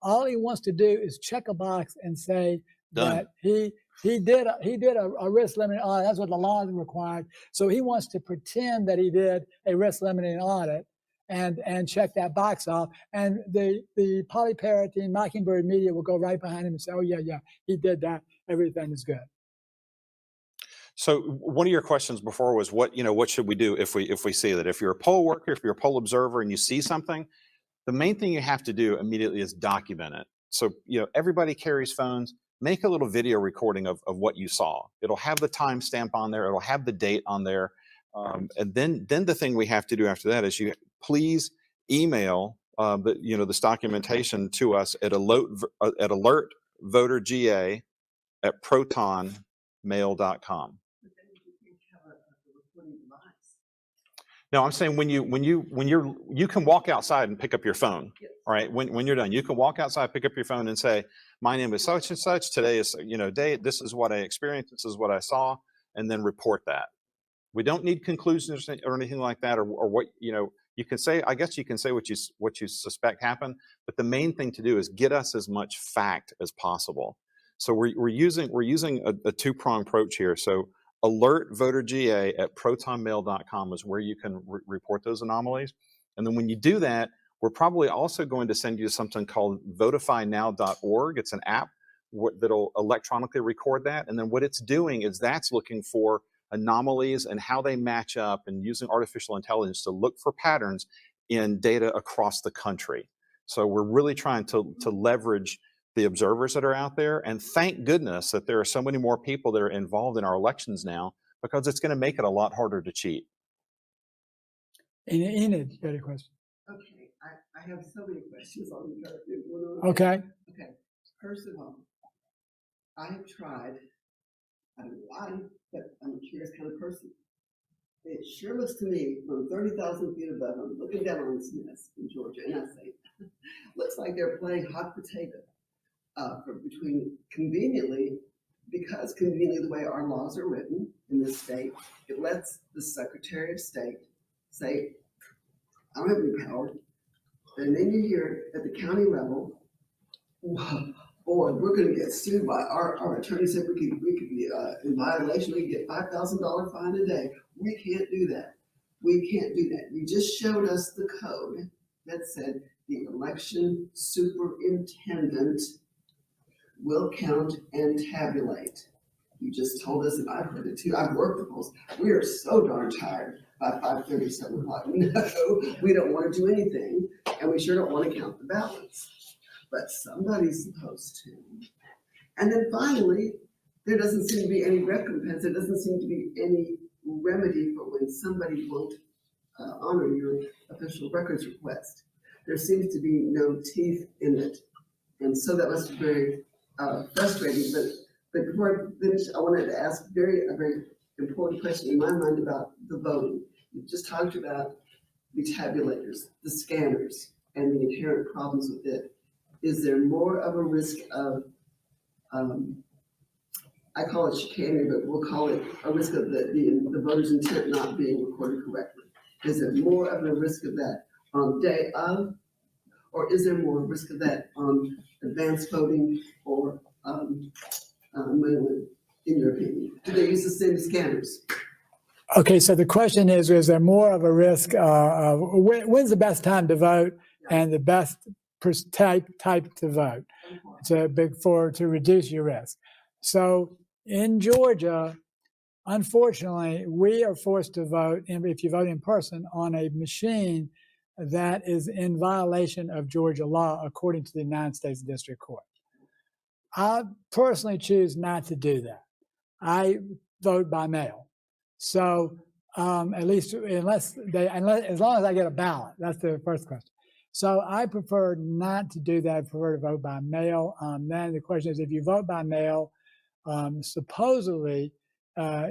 All he wants to do is check a box and say Done. that he did a risk limiting audit. That's what the law required. So he wants to pretend that he did a risk limiting audit and check that box off. And the polyparity Mockingbird media will go right behind him and say, oh yeah, he did that. Everything is good. so one of your questions before was what should we do if we see that? If you're a poll worker, if you're a poll observer and you see something, the main thing you have to do immediately is document it. So, everybody carries phones. Make a little video recording of what you saw. It'll have the timestamp on there. It'll have the date on there. And then the thing we have to do after that is you please email this documentation to us at alertvoterga@protonmail.com. No, I'm saying when you can walk outside and pick up your phone, right? When you're done, you can walk outside, pick up your phone and say, my name is such and such. Today is, date. This is what I experienced. This is what I saw, and then report that. We don't need conclusions or anything like that, or what, you can say, I guess you can say what you suspect happened, but the main thing to do is get us as much fact as possible. So we're using a two-pronged approach here. So alertvoterga@protonmail.com is where you can report those anomalies. And then when you do that, we're probably also going to send you something called votifynow.org. It's an app that'll electronically record that. And then what it's doing is that's looking for anomalies and how they match up, and using artificial intelligence to look for patterns in data across the country. So we're really trying to leverage the observers that are out there. And thank goodness that there are so many more people that are involved in our elections now, because it's going to make it a lot harder to cheat. Enid, you got a question? Okay, I have so many questions on the Okay. Okay, first of all, I have tried, I don't know why, but I'm a curious kind of person. It sure looks to me, from 30,000 feet above, I'm looking down on this mess in Georgia, and I say, looks like they're playing hot potato between because conveniently the way our laws are written in this state, it lets the Secretary of State say, I don't have any power. And then you hear at the county level, boy, we're going to get sued by our attorney said we could be in violation. We could get $5,000 fine a day. We can't do that. We can't do that. You just showed us the code that said the election superintendent will count and tabulate. You just told us, and I've heard it too. I've worked the polls. We are so darn tired by 5:30, 7 o'clock. No, we don't want to do anything, and we sure don't want to count the ballots. But somebody's supposed to. And then finally, there doesn't seem to be any recompense. There doesn't seem to be any remedy for when somebody won't honor your official records request. There seems to be no teeth in it. And so that must be very frustrating. But before I finish, I wanted to ask a very important question in my mind about the voting. You just talked about the tabulators, the scanners, and the inherent problems with it. Is there more of a risk of, I call it chicanery, but we'll call it a risk of the voter's intent not being recorded correctly? Is there more of a risk of that on day of, or is there more risk of that on advanced voting or mail-in, in your opinion? Do they use the same scanners? Okay, so the question is there more of a risk of when's the best time to vote and the best type to vote to reduce your risk? So in Georgia, unfortunately, we are forced to vote, if you vote in person, on a machine that is in violation of Georgia law according to the United States District Court. I personally choose not to do that. I vote by mail. So at least as long as I get a ballot, that's the first question. So I prefer not to do that. I prefer to vote by mail. Then the question is, if you vote by mail, supposedly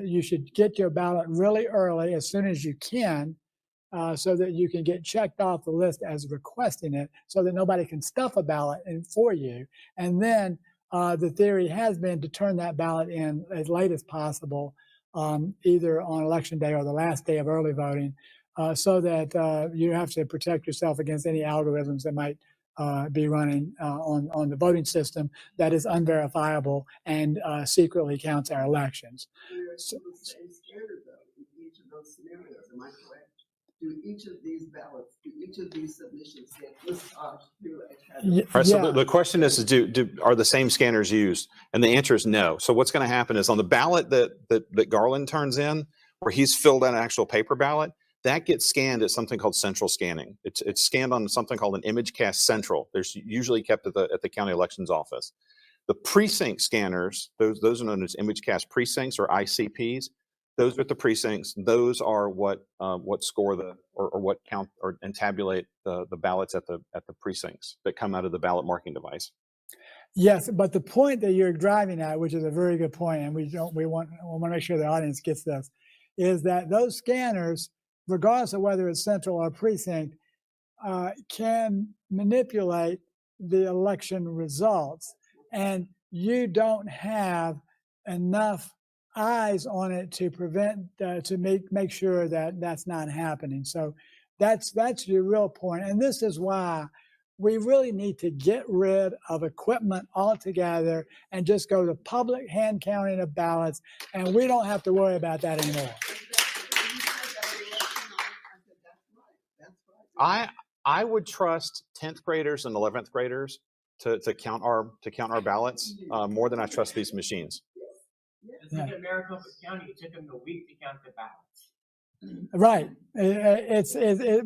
you should get your ballot really early, as soon as you can, so that you can get checked off the list as requesting it, so that nobody can stuff a ballot in for you. And then the theory has been to turn that ballot in as late as possible, either on election day or the last day of early voting, so that you have to protect yourself against any algorithms that might be running on the voting system that is unverifiable and secretly counts our elections. So, the same standard though in each of those scenarios, am I correct? Do each of these ballots, do each of these submissions say this ought to do a tablet? All right, so the question is, are the same scanners used? And the answer is no. So what's going to happen is on the ballot that Garland turns in, where he's filled out an actual paper ballot, that gets scanned at something called central scanning. It's scanned on something called an image cast central. They're usually kept at the county elections office. The precinct scanners, those are known as image cast precincts or ICPs. Those are the precincts. Those are what score or what count and tabulate the ballots at the precincts that come out of the ballot marking device. Yes, but the point that you're driving at, which is a very good point, and we want to make sure the audience gets this, is that those scanners, regardless of whether it's central or precinct, can manipulate the election results, and you don't have enough eyes on it to prevent to make sure that that's not happening. So that's your real point, and this is why we really need to get rid of equipment altogether and just go to public hand counting of ballots, and we don't have to worry about that anymore. I would trust 10th graders and 11th graders to count our ballots more than I trust these machines. Yeah. In Maricopa County, it took them a week to count the ballots. Right. It's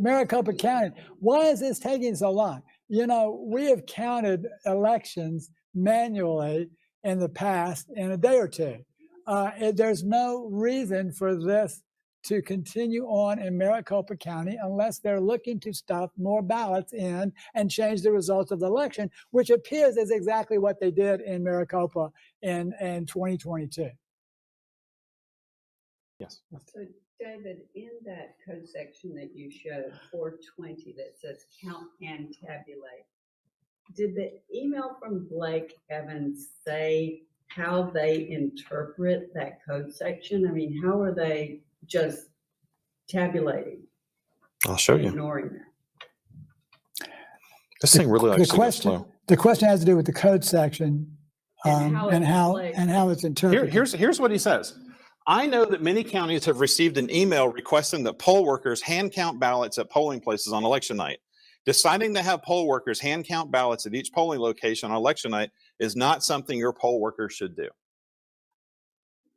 Maricopa County. Why is this taking so long? You know, we have counted elections manually in the past in a day or two. There's no reason for this to continue on in Maricopa County unless they're looking to stuff more ballots in and change the results of the election, which appears is exactly what they did in Maricopa in 2022. Yes. So David, in that code section that you showed, 420, that says count and tabulate, did the email from Blake Evans say how they interpret that code section? I mean, how are they just tabulating? I'll show you. Ignoring that. This thing really likes to go slow. The question has to do with the code section and how it's interpreted. Here's what he says. I know that many counties have received an email requesting that poll workers hand count ballots at polling places on election night. Deciding to have poll workers hand count ballots at each polling location on election night is not something your poll workers should do.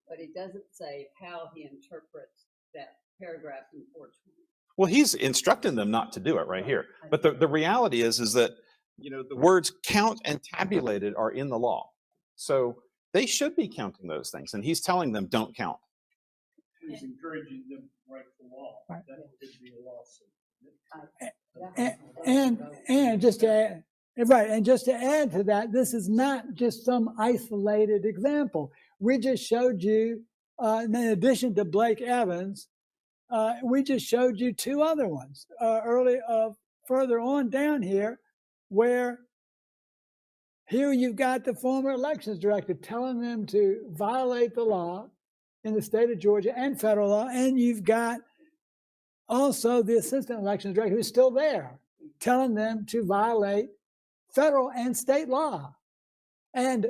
But it doesn't say how he interprets that paragraph in 420. Well, he's instructing them not to do it right here. But the reality is that, you know, the words count and tabulated are in the law. So they should be counting those things. And he's telling them, don't count. He's encouraging them to break the law. Right. That could be a lawsuit. And just to add, right, and just to add to that, this is not just some isolated example. We just showed you, in addition to Blake Evans, we just showed you two other ones further on down here, where here you've got the former elections director telling them to violate the law in the state of Georgia and federal law, and you've got also the assistant elections director who's still there telling them to violate federal and state law. And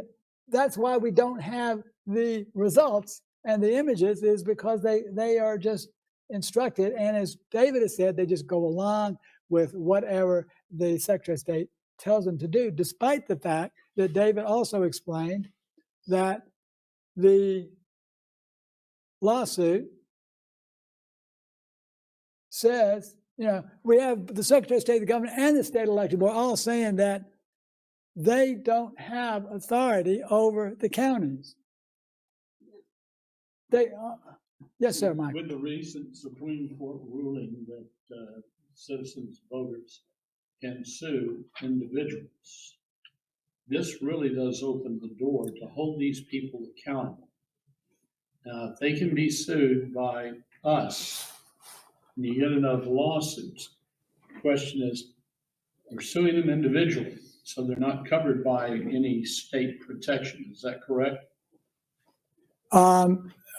that's why we don't have the results and the images, is because they are just instructed. And as David has said, they just go along with whatever the Secretary of State tells them to do, despite the fact that David also explained that the lawsuit says, we have the Secretary of State, the governor, and the state election board all saying that they don't have authority over the counties. Yes, sir, Mike. With the recent Supreme Court ruling that citizens, voters can sue individuals, this really does open the door to hold these people accountable. Now, if they can be sued by us, and you get enough lawsuits, the question is, we're suing them individually, so they're not covered by any state protection. Is that correct?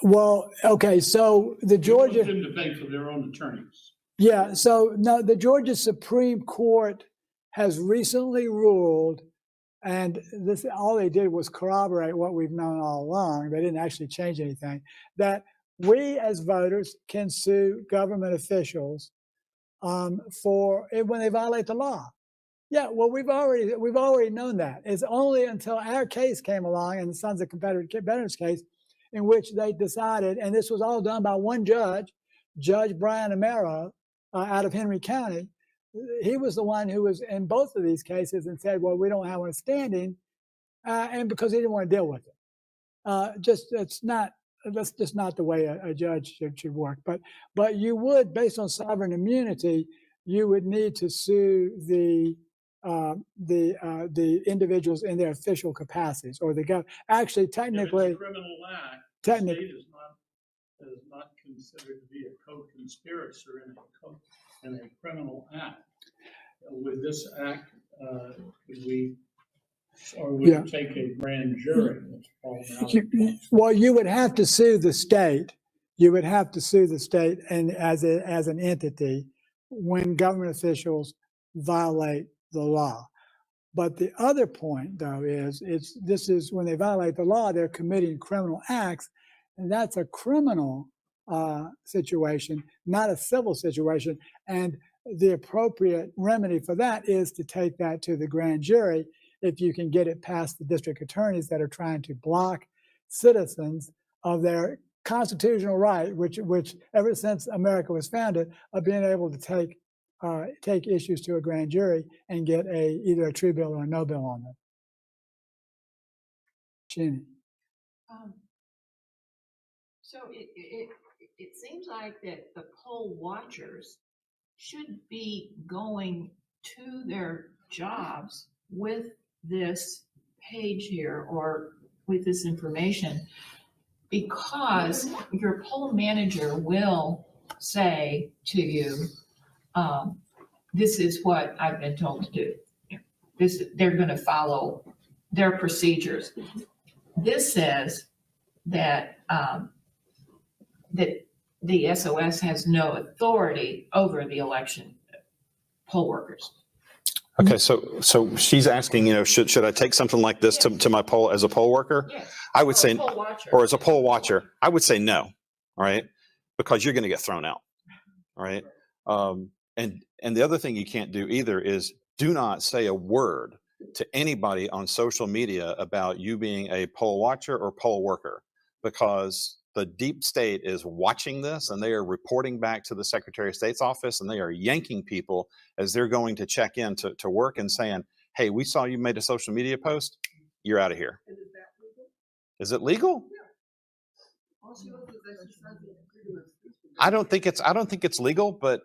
Well, okay, so the Georgia... You want them to pay for their own attorneys. Yeah, so no, the Georgia Supreme Court has recently ruled, and this all they did was corroborate what we've known all along. They didn't actually change anything, that we as voters can sue government officials for when they violate the law. Yeah, well, we've already known that. It's only until our case came along, and the Sons of Confederate Veterans case, in which they decided, and this was all done by one judge, Judge Brian Amaro, out of Henry County. He was the one who was in both of these cases and said, well, we don't have one standing, and because he didn't want to deal with it. That's just not the way a judge should work. But you would, based on sovereign immunity, you would need to sue the individuals in their official capacities, or the government. Actually, technically, If it's a criminal act, technically, the state is not considered to be a co-conspirator in a criminal act. With this act, could we, or would it take a grand jury? Well, you would have to sue the state. You would have to sue the state and as an entity when government officials violate the law. But the other point, though, is this is when they violate the law, they're committing criminal acts, and that's a criminal situation, not a civil situation. And the appropriate remedy for that is to take that to the grand jury if you can get it past the district attorneys that are trying to block citizens of their constitutional right, which ever since America was founded, of being able to take issues to a grand jury and get either a true bill or a no bill on them. Jenny. So it seems like that the poll watchers should be going to their jobs with this page here or with this information, because your poll manager will say to you, this is what I've been told to do. They're going to follow their procedures. This says that that the SOS has no authority over the election poll workers. Okay, so she's asking, should I take something like this to my poll as a poll worker? Yes. I would say, or as a poll watcher. I would say no, all right, because you're going to get thrown out, all right. And the other thing you can't do either is do not say a word to anybody on social media about you being a poll watcher or poll worker, because the deep state is watching this and they are reporting back to the Secretary of State's office, and they are yanking people as they're going to check in to work and saying, hey, we saw you made a social media post, you're out of here. Is it legal? All she was exercising freedom of speech. I don't think it's legal, but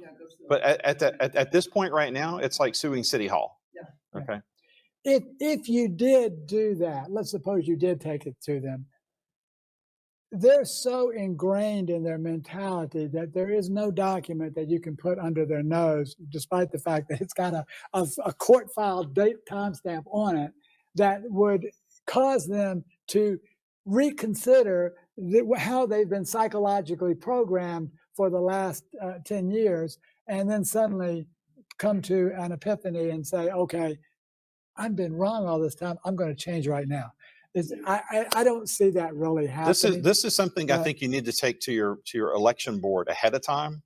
Yeah, go sue. but at this point right now, it's like suing City Hall. Yeah. Okay. If you did do that, let's suppose you did take it to them, they're so ingrained in their mentality that there is no document that you can put under their nose, despite the fact that it's got a court file date timestamp on it, that would cause them to reconsider how they've been psychologically programmed for the last 10 years, and then suddenly come to an epiphany and say, okay, I've been wrong all this time. I'm going to change right now. I don't see that really happening. This is something I think you need to take to your election board ahead of time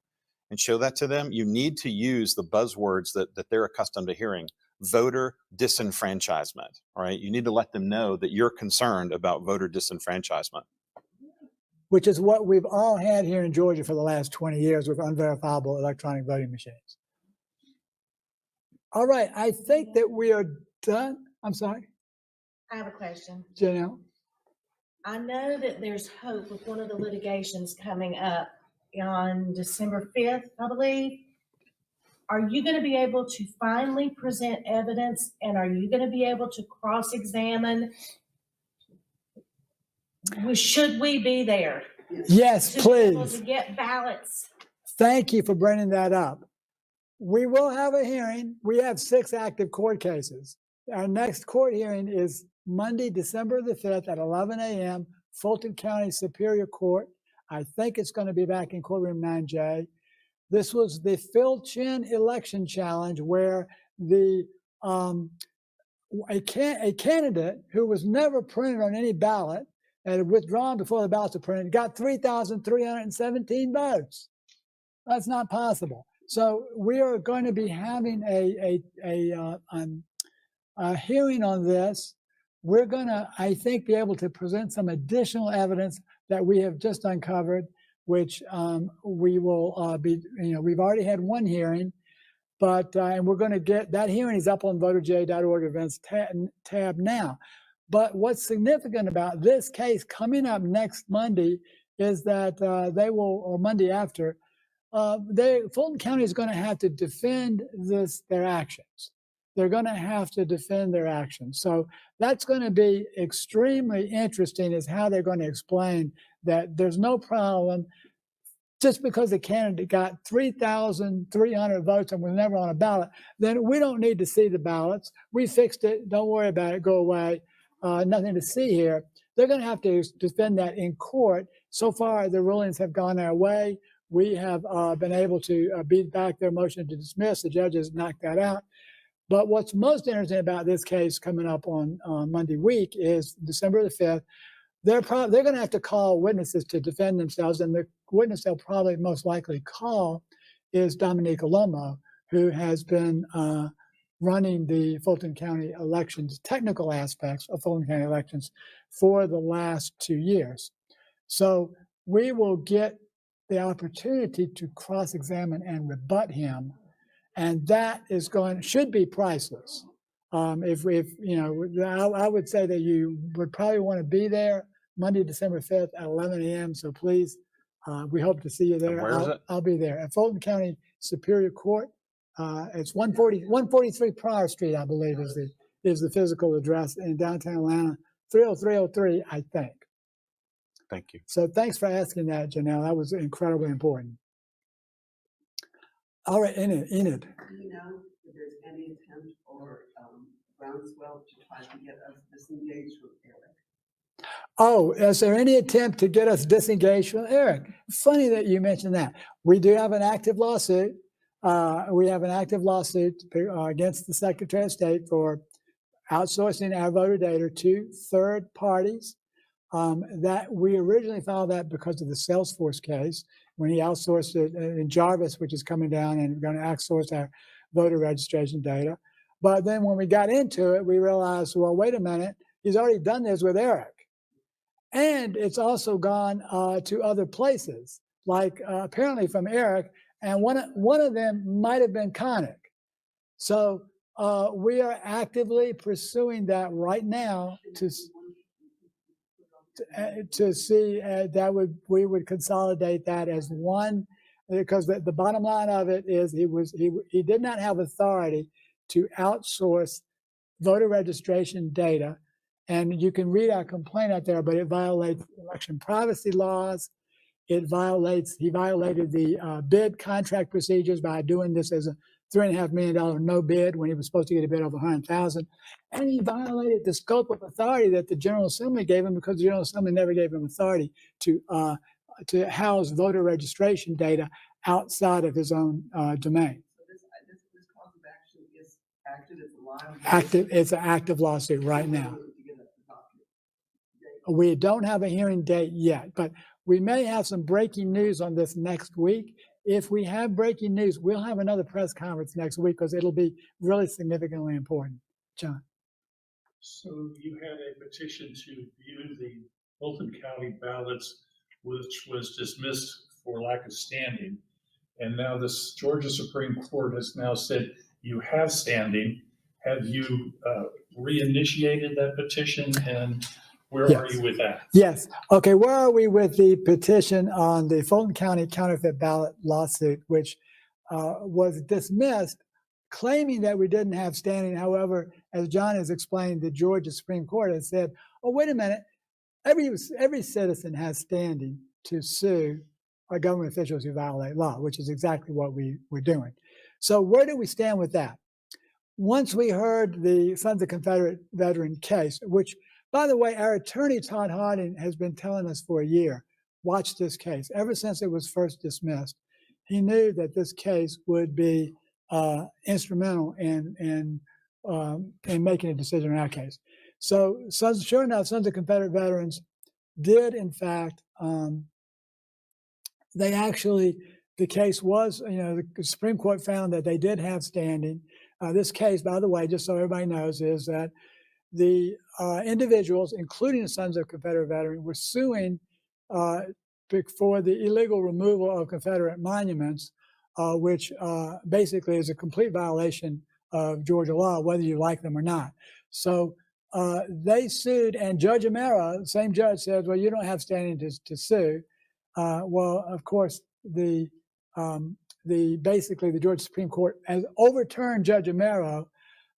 and show that to them. You need to use the buzzwords that they're accustomed to hearing. Voter disenfranchisement, right? You need to let them know that you're concerned about voter disenfranchisement. Which is what we've all had here in Georgia for the last 20 years with unverifiable electronic voting machines. All right, I think that we are done. I'm sorry, I have a question. Janelle. I know that there's hope with one of the litigations coming up on December 5th, I believe. Are you going to be able to finally present evidence, and are you going to be able to cross-examine? Should we be there? Yes, To be able please. to get ballots? Thank you for bringing that up. We will have a hearing. We have 6 active court cases. Our next court hearing is Monday, December the 5th at 11 a.m., Fulton County Superior Court. I think it's going to be back in courtroom 9J. This was the Phil Chin election challenge where a candidate who was never printed on any ballot and had withdrawn before the ballots were printed got 3,317 votes. That's not possible. So we are going to be having a hearing on this. We're going to, I think, be able to present some additional evidence that we have just uncovered, which we will we've already had one hearing, but and we're going to get that hearing is up on VoterGA.org events tab now. But what's significant about this case coming up next Monday is that they will, or Monday after, Fulton County is going to have to defend their actions. They're going to have to defend their actions. So that's going to be extremely interesting, is how they're going to explain that there's no problem just because the candidate got 3,300 votes and was never on a ballot, then we don't need to see the ballots. We fixed it. Don't worry about it. Go away. Nothing to see here. They're going to have to defend that in court. So far, the rulings have gone our way. We have been able to beat back their motion to dismiss. The judges knocked that out. But what's most interesting about this case coming up on Monday week is December the 5th. They're going to have to call witnesses to defend themselves, and the witness they'll probably most likely call is Dominique Alomo, who has been running the Fulton County elections, technical aspects of Fulton County elections, for the last 2 years. So we will get the opportunity to cross-examine and rebut him, and that should be priceless. I would say that you would probably want to be there Monday, December 5th at 11 a.m. So please, we hope to see you there. Where is it? I'll be there at Fulton County Superior Court. It's 143 Prior Street, I believe, is the physical address in downtown Atlanta. 30303, I think. Thank you. So thanks for asking that, Janelle. That was incredibly important. All right, Enid. Do you know if there's any attempt or groundswell to try to get us disengaged from Eric? Oh, is there any attempt to get us disengaged from Eric? Funny that you mentioned that. We do have an active lawsuit. We have an active lawsuit against the Secretary of State for outsourcing our voter data to third parties. That we originally filed that because of the Salesforce case, when he outsourced it in Jarvis, which is coming down and going to outsource our voter registration data. But then when we got into it, we realized, well, wait a minute, he's already done this with Eric. And it's also gone to other places, like apparently from Eric, and one of them might have been Connick. So we are actively pursuing that right now to see that we would consolidate that as one, because the bottom line of it is he did not have authority to outsource voter registration data. And you can read our complaint out there, but it violates election privacy laws. He violated the bid contract procedures by doing this as a $3.5 million no bid when he was supposed to get a bid over 100,000. And he violated the scope of authority that the General Assembly gave him, because the General Assembly never gave him authority to house voter registration data outside of his own domain. So this cause of action is active, it's alive? Active, it's an active lawsuit right now. We don't have a hearing date yet, but we may have some breaking news on this next week. If we have breaking news, we'll have another press conference next week because it'll be really significantly important. John. So you had a petition to view the Fulton County ballots, which was dismissed for lack of standing. And now this Georgia Supreme Court has now said you have standing. Have you reinitiated that petition, and where are you with that? Yes. Okay, where are we with the petition on the Fulton County counterfeit ballot lawsuit, which was dismissed, claiming that we didn't have standing? However, as John has explained, the Georgia Supreme Court has said, oh, wait a minute, every citizen has standing to sue our government officials who violate law, which is exactly what we're doing. So where do we stand with that? Once we heard the Sons of Confederate Veteran case, which, by the way, our attorney, Todd Harding, has been telling us for a year, watch this case. Ever since it was first dismissed, he knew that this case would be instrumental in making a decision in our case. So, sure enough, Sons of Confederate Veterans did, in fact, the case was, the Supreme Court found that they did have standing. This case, by the way, just so everybody knows, is that the individuals, including the Sons of Confederate Veterans, were suing for the illegal removal of Confederate monuments, which basically is a complete violation of Georgia law, whether you like them or not. So they sued, and Judge Amera, the same judge, said, well, you don't have standing to sue. Well, of course, basically the Georgia Supreme Court has overturned Judge Amera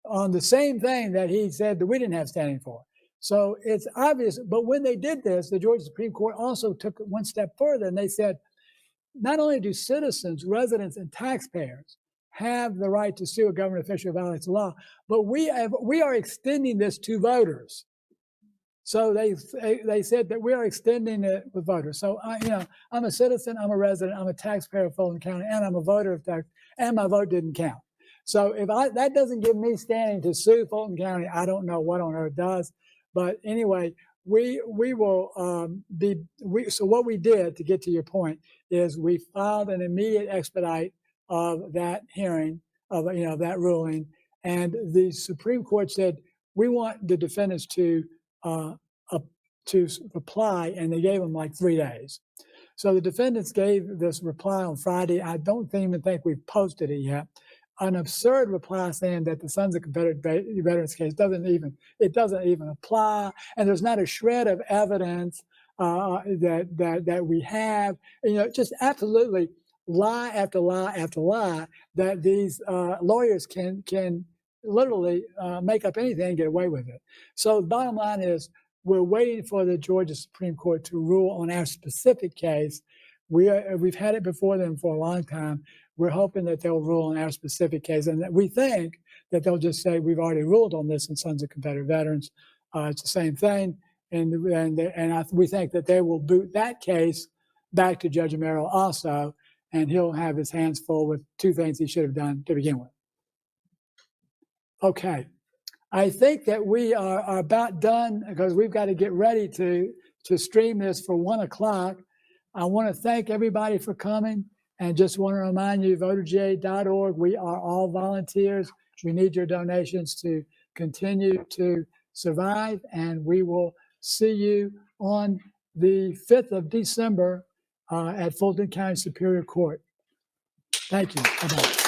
on the same thing that he said that we didn't have standing for. So it's obvious, but when they did this, the Georgia Supreme Court also took it one step further, and they said, not only do citizens, residents, and taxpayers have the right to sue a government official who violates the law, but we are extending this to voters. So they said that we are extending it with voters. So I'm a citizen, I'm a resident, I'm a taxpayer of Fulton County, and I'm a voter of tax, and my vote didn't count. So if that doesn't give me standing to sue Fulton County, I don't know what on earth does. But anyway, we will so what we did, to get to your point, is we filed an immediate expedite of that hearing, of that ruling, and the Supreme Court said we want the defendants to reply, and they gave them like 3 days. So the defendants gave this reply on Friday. I don't even think we've posted it yet. An absurd reply saying that the Sons of Confederate Veterans case doesn't even apply, and there's not a shred of evidence that we have. Just absolutely lie after lie after lie that these lawyers can literally make up anything and get away with it. So the bottom line is we're waiting for the Georgia Supreme Court to rule on our specific case. We've had it before them for a long time. We're hoping that they'll rule on our specific case, and that we think that they'll just say we've already ruled on this in Sons of Confederate Veterans. It's the same thing, and we think that they will boot that case back to Judge Amero also, and he'll have his hands full with two things he should have done to begin with. Okay, I think that we are about done because we've got to get ready to stream this for 1 o'clock. I want to thank everybody for coming, and just want to remind you, VoterGA.org, we are all volunteers. We need your donations to continue to survive, and we will see you on the 5th of December at Fulton County Superior Court. Thank you. Bye-bye.